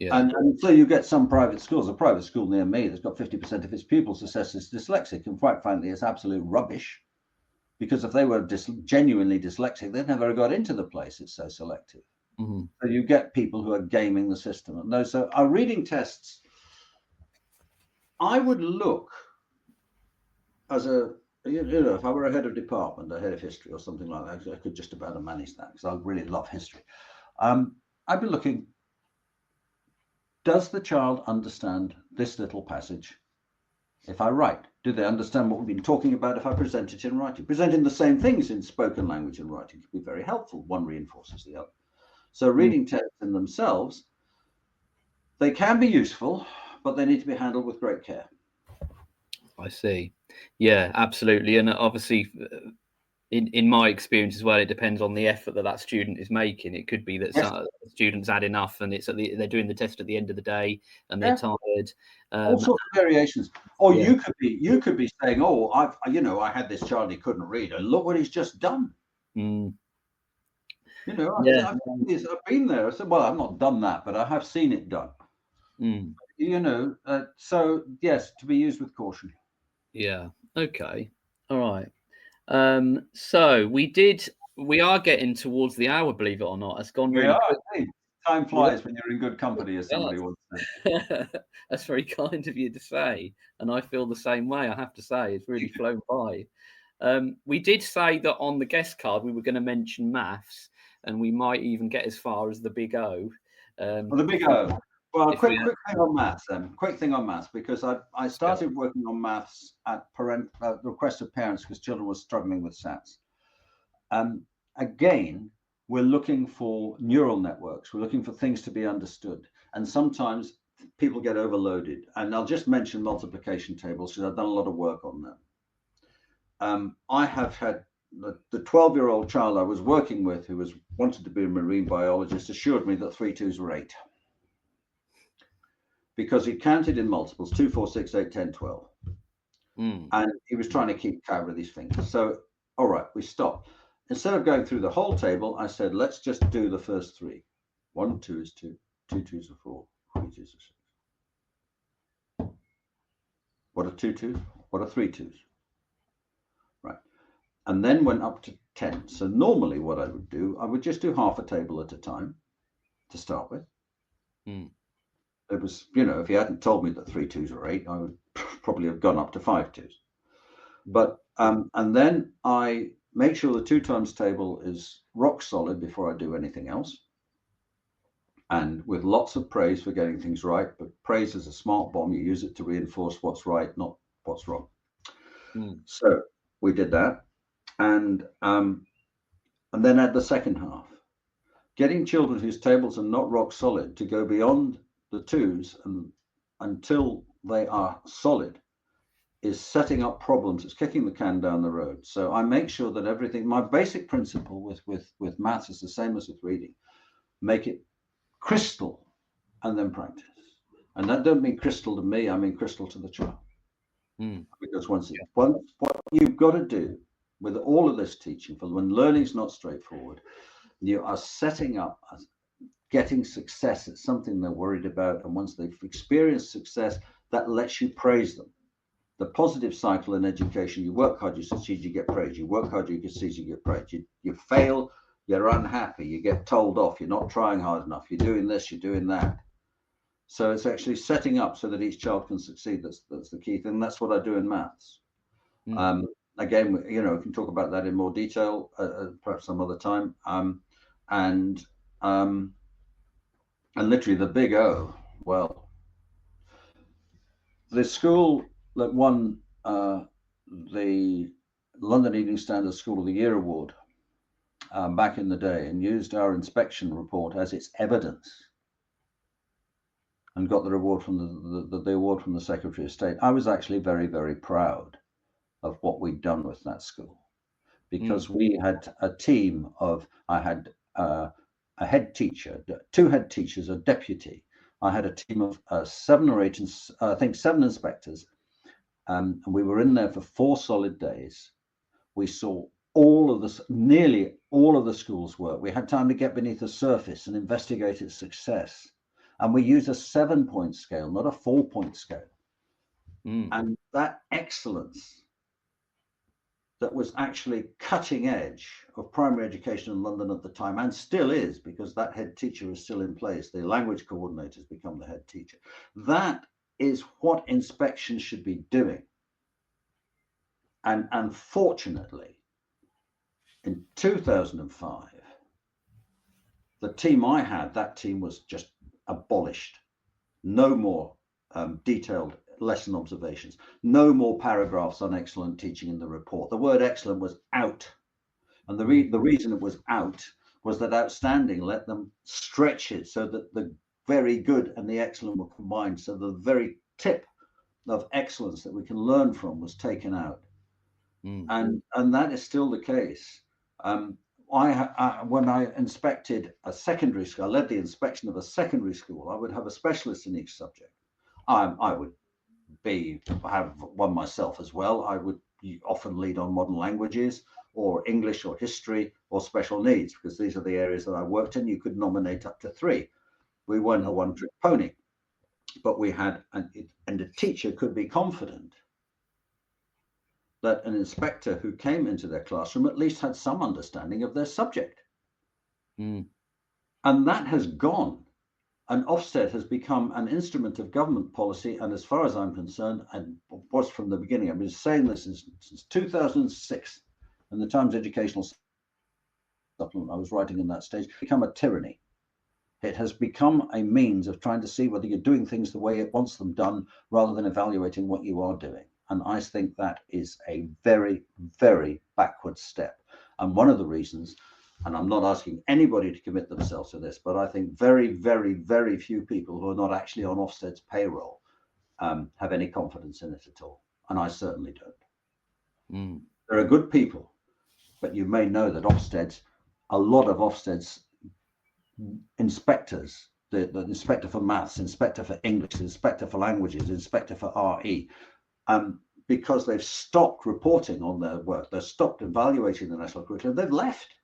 And so you get some private schools. A private school near me that's got 50% of its pupils assessed as dyslexic, and quite frankly, it's absolute rubbish. Because if they were genuinely dyslexic, they'd never have got into the place. It's so selective. So you get people who are gaming the system. And those are reading tests. I would look as if I were a head of department, a head of history or something like that, I could just about manage that because I really love history. I'd be looking, does the child understand this little passage? If I write, do they understand what we've been talking about if I present it in writing? Presenting the same things in spoken language and writing can be very helpful. One reinforces the other. So reading tests in themselves, they can be useful, but they need to be handled with great care. I see. Yeah, absolutely. And obviously, in my experience as well, it depends on the effort that student is making. It could be that some students add enough and they're doing the test at the end of the day and they're tired. All sorts of variations. Or you could be saying, oh, I had this child, he couldn't read, and look what he's just done. I've been there. I said, well, I've not done that, but I have seen it done. So yes, to be used with caution. Yeah. Okay. All right. So we are getting towards the hour, believe it or not. It's gone really quick. Time flies when you're in good company, as somebody once said. That's very kind of you to say. And I feel the same way, I have to say. It's really flown by. We did say that on the guest card, we were going to mention maths, and we might even get as far as the big O. The big O. Well, quick thing on maths then. Quick thing on maths, because I started working on maths at request of parents because children were struggling with SATs. Again, we're looking for neural networks. We're looking for things to be understood. And sometimes people get overloaded. And I'll just mention multiplication tables because I've done a lot of work on them. I have had the 12-year-old child I was working with who wanted to be a marine biologist assured me that 3 2s were 8. Because he counted in multiples, 2, 4, 6, 8, 10, 12. And he was trying to keep count with his fingers. So, all right, we stopped. Instead of going through the whole table, I said, let's just do the first 3. 1, 2 is 2, 2 2s are 4, 3 2s are 6. What are 2 2s? What are 3 2s? Right. And then went up to 10. So normally what I would do, I would just do half a table at a time to start with. It was, if you hadn't told me that 3 2s are 8, I would probably have gone up to 5 2s. But and then I make sure the 2 times table is rock solid before I do anything else, and with lots of praise for getting things right. But praise is a smart bomb. You use it to reinforce what's right, not what's wrong. So we did that, and then at the second half, getting children whose tables are not rock solid to go beyond the 2s and until they are solid is setting up problems. It's kicking the can down the road. So I make sure that everything, my basic principle with maths is the same as with reading. Make it crystal and then practice. And that don't mean crystal to me, I mean crystal to the child. Because once what you've got to do with all of this teaching, for when learning's not straightforward, you are setting up getting success. It's something they're worried about, and once they've experienced success, that lets you praise them. The positive cycle in education: you work hard, you succeed, you get praise. You work hard, you succeed, you get praise. You fail, you're unhappy, you get told off, you're not trying hard enough, you're doing this, you're doing that. So it's actually setting up so that each child can succeed. That's the key thing. That's what I do in maths. Again, we can talk about that in more detail perhaps some other time. And literally the big O. Well, the school that won the London Evening Standard School of the Year award back in the day and used our inspection report as its evidence and got the award from the award from the Secretary of State. I was actually very, very proud of what we'd done with that school, because we had a team of, I had a head teacher, 2 head teachers, a deputy. I had a team of 7 or 8, I think 7 inspectors, and we were in there for 4 solid days. We saw nearly all of the school's work. We had time to get beneath the surface and investigate its success. And we used a 7-point scale, not a 4-point scale. And that excellence that was actually cutting edge of primary education in London at the time, and still is, because that head teacher is still in place. The language coordinators become the head teacher. That is what inspection should be doing. And unfortunately, in 2005, the team I had, that team was just abolished. No more detailed lesson observations, no more paragraphs on excellent teaching in the report. The word excellent was out. And the reason it was out was that outstanding let them stretch it so that the very good and the excellent were combined. So the very tip of excellence that we can learn from was taken out. And that is still the case. When I inspected a secondary school, I led the inspection of a secondary school. I would have a specialist in each subject. I would have one myself as well. I would often lead on modern languages or English or history or special needs, because these are the areas that I worked in. You could nominate up to 3. We weren't a one-trick pony, but we had, and a teacher could be confident that an inspector who came into their classroom at least had some understanding of their subject. And that has gone. And Ofsted has become an instrument of government policy. And as far as I'm concerned, and was from the beginning, I've been saying this since 2006, in the Times Educational Supplement I was writing in that stage, become a tyranny. It has become a means of trying to see whether you're doing things the way it wants them done, rather than evaluating what you are doing. And I think that is a very, very backward step. And one of the reasons, and I'm not asking anybody to commit themselves to this, but I think very, very, very few people who are not actually on Ofsted's payroll have any confidence in it at all. And I certainly don't. There are good people, but you may know that a lot of Ofsted's inspectors, the inspector for maths, inspector for English, inspector for languages, inspector for RE, because they've stopped reporting on their work, they've stopped evaluating the national curriculum, they've left.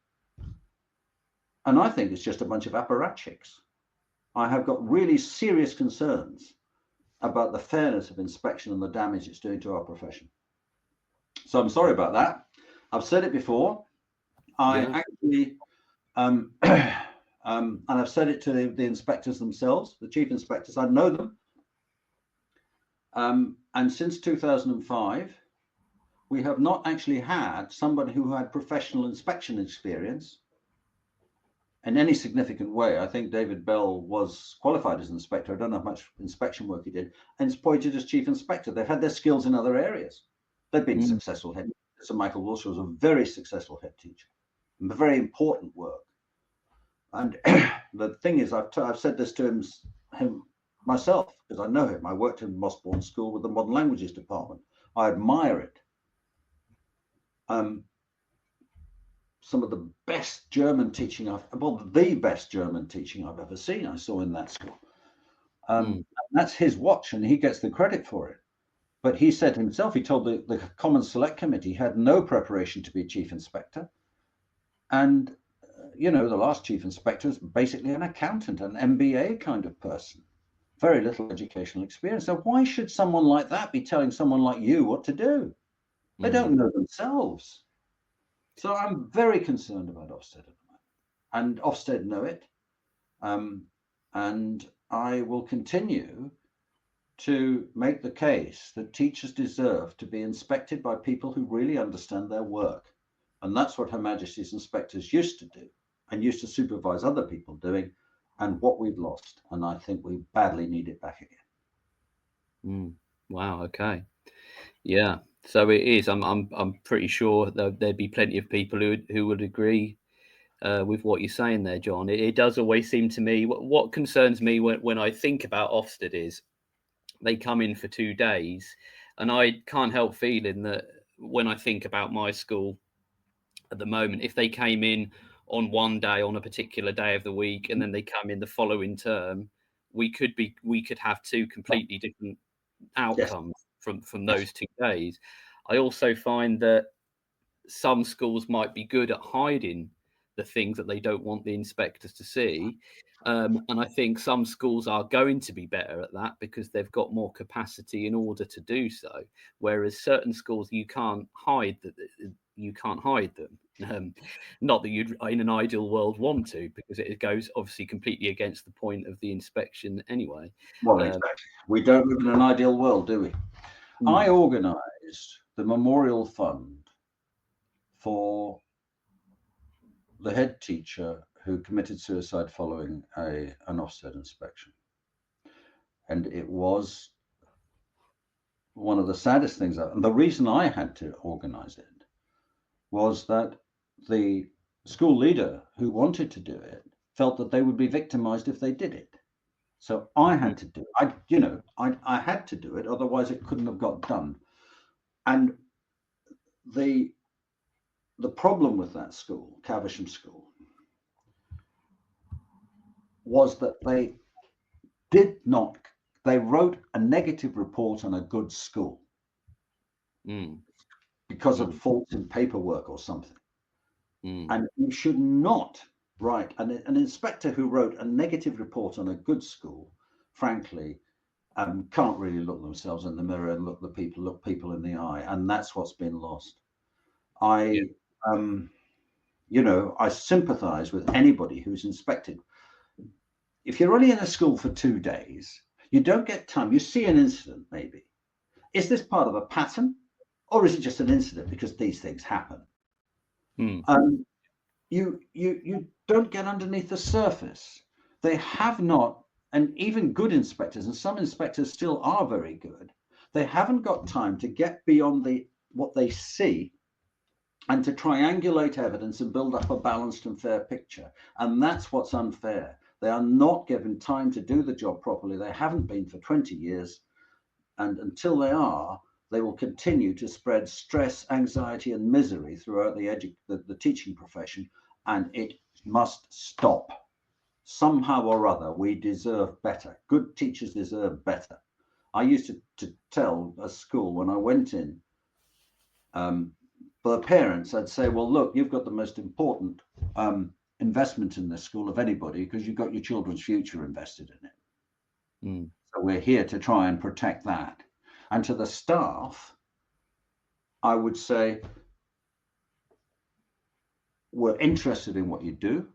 And I think it's just a bunch of apparatchiks. I have got really serious concerns about the fairness of inspection and the damage it's doing to our profession. So I'm sorry about that. I've said it before. I actually And I've said it to the inspectors themselves, the chief inspectors. I know them. And since 2005, we have not actually had somebody who had professional inspection experience in any significant way. I think David Bell was qualified as an inspector. I don't know how much inspection work he did, and is appointed as chief inspector. They've had their skills in other areas. They've been successful head. Sir Michael Walsh was a very successful head teacher, very important work. And the thing is, I've said this to him myself, because I know him. I worked in Mossbourne School with the Modern Languages Department. I admire it. Some of the best German teaching the best German teaching I've ever seen, I saw in that school. That's his watch, and he gets the credit for it. But he said himself, he told the Common Select Committee he had no preparation to be chief inspector. And, the last chief inspector is basically an accountant, an MBA kind of person. Very little educational experience. So why should someone like that be telling someone like you what to do? They don't know themselves. So I'm very concerned about Ofsted at the moment. And Ofsted know it. And I will continue to make the case that teachers deserve to be inspected by people who really understand their work. And that's what Her Majesty's inspectors used to do and used to supervise other people doing, and what we've lost. And I think we badly need it back again. Wow. Okay. Yeah. So it is. I'm pretty sure there'd be plenty of people who would agree with what you're saying there, John. It does always seem to me, what concerns me when I think about Ofsted is they come in for 2 days, and I can't help feeling that when I think about my school at the moment, if they came in on one day, on a particular day of the week, and then they come in the following term, we could have two completely different outcomes from those 2 days. I also find that some schools might be good at hiding the things that they don't want the inspectors to see. And I think some schools are going to be better at that because they've got more capacity in order to do so. Whereas certain schools, you can't hide them. Not that you'd, in an ideal world, want to, because it goes obviously completely against the point of the inspection anyway. Well, exactly. We don't live in an ideal world, do we? I organised the Memorial Fund for the head teacher who committed suicide following an Ofsted inspection. And it was one of the saddest things. And the reason I had to organise it was that the school leader who wanted to do it felt that they would be victimised if they did it. So I had to do it. I had to do it, otherwise it couldn't have got done. And the problem with that school, Caversham School, was that they wrote a negative report on a good school because of faults in paperwork or something. And you should not write, an inspector who wrote a negative report on a good school, frankly, can't really look themselves in the mirror and look people in the eye. And that's what's been lost. I sympathize with anybody who's inspected. If you're only in a school for 2 days, you don't get time. You see an incident, maybe. Is this part of a pattern, or is it just an incident because these things happen? You don't get underneath the surface. They have not, and even good inspectors, and some inspectors still are very good, they haven't got time to get beyond what they see and to triangulate evidence and build up a balanced and fair picture. And that's what's unfair. They are not given time to do the job properly. They haven't been for 20 years. And until they are, they will continue to spread stress, anxiety, and misery throughout the teaching profession. And it must stop. Somehow or other, we deserve better. Good teachers deserve better. I used to tell a school when I went in, for the parents, I'd say, well, look, you've got the most important investment in this school of anybody because you've got your children's future invested in it. So we're here to try and protect that. And to the staff, I would say, we're interested in what you do.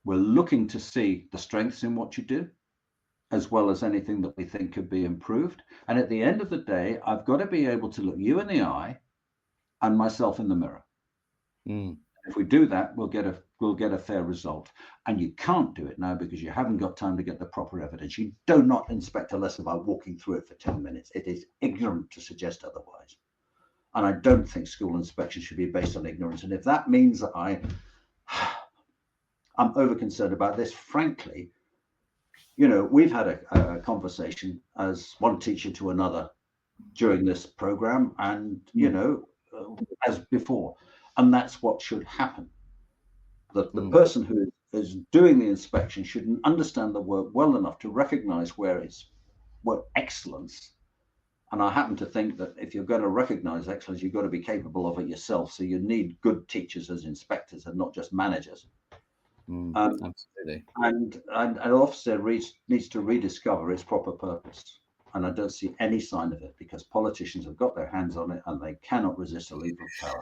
We're looking to see the strengths in what you do, as well as anything that we think could be improved. And at the end of the day, I've got to be able to look you in the eye and myself in the mirror. If we do that, we'll get a fair result. And you can't do it now because you haven't got time to get the proper evidence. You do not inspect a lesson by walking through it for 10 minutes. It is ignorant to suggest otherwise. And I don't think school inspection should be based on ignorance. And if that means that I'm over concerned about this, frankly, we've had a conversation as one teacher to another during this program, and as before, and that's what should happen. The person who is doing the inspection should understand the work well enough to recognize where it's excellence. And I happen to think that if you're going to recognize excellence, you've got to be capable of it yourself. So you need good teachers as inspectors and not just managers. Absolutely. And Ofsted needs to rediscover its proper purpose. And I don't see any sign of it because politicians have got their hands on it and they cannot resist a lever of power.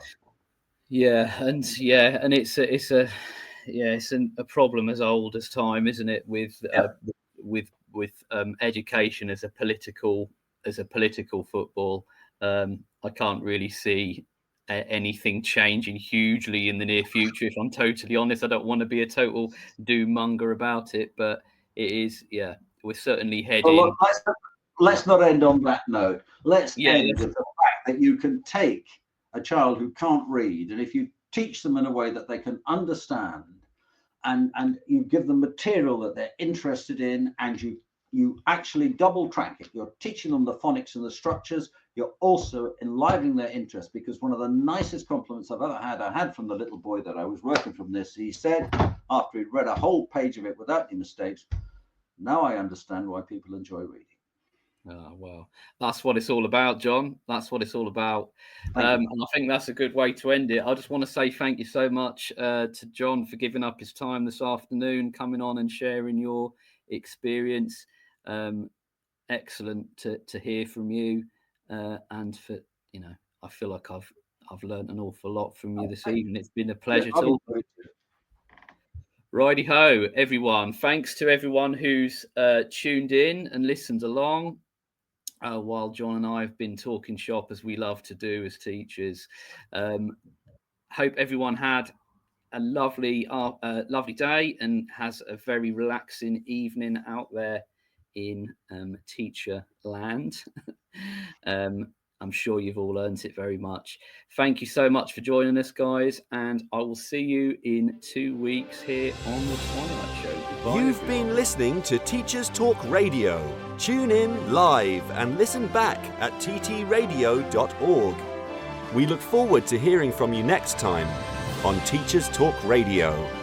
And it's a problem as old as time, isn't it? With education as a political football. I can't really see anything changing hugely in the near future. If I'm totally honest, I don't want to be a total doom monger about it, but it is. Yeah, we're certainly heading. Well, let's not end on that note. Let's end with the fact that you can take a child who can't read, and if you teach them in a way that they can understand, and you give them material that they're interested in, and you actually double track it. You're teaching them the phonics and the structures. You're also enlivening their interest, because one of the nicest compliments I've ever had, I had from the little boy that I was working from this. He said, after he'd read a whole page of it without any mistakes, "Now I understand why people enjoy reading." Oh, well, that's what it's all about, John. That's what it's all about. And I think that's a good way to end it. I just want to say thank you so much to John for giving up his time this afternoon, coming on and sharing your experience. Excellent to hear from you. And for, I feel like I've learned an awful lot from you this evening. It's been a pleasure talking. Righty ho, everyone. Thanks to everyone who's tuned in and listened along while John and I have been talking shop, as we love to do as teachers. Hope everyone had a lovely day and has a very relaxing evening out there in teacher land. I'm sure you've all learned it very much. Thank you so much for joining us, guys, and I will see you in 2 weeks here on the Twilight Show. Goodbye, You've been listening to Teachers Talk Radio. Tune in live and listen back at ttradio.org. We look forward to hearing from you next time on Teachers Talk Radio.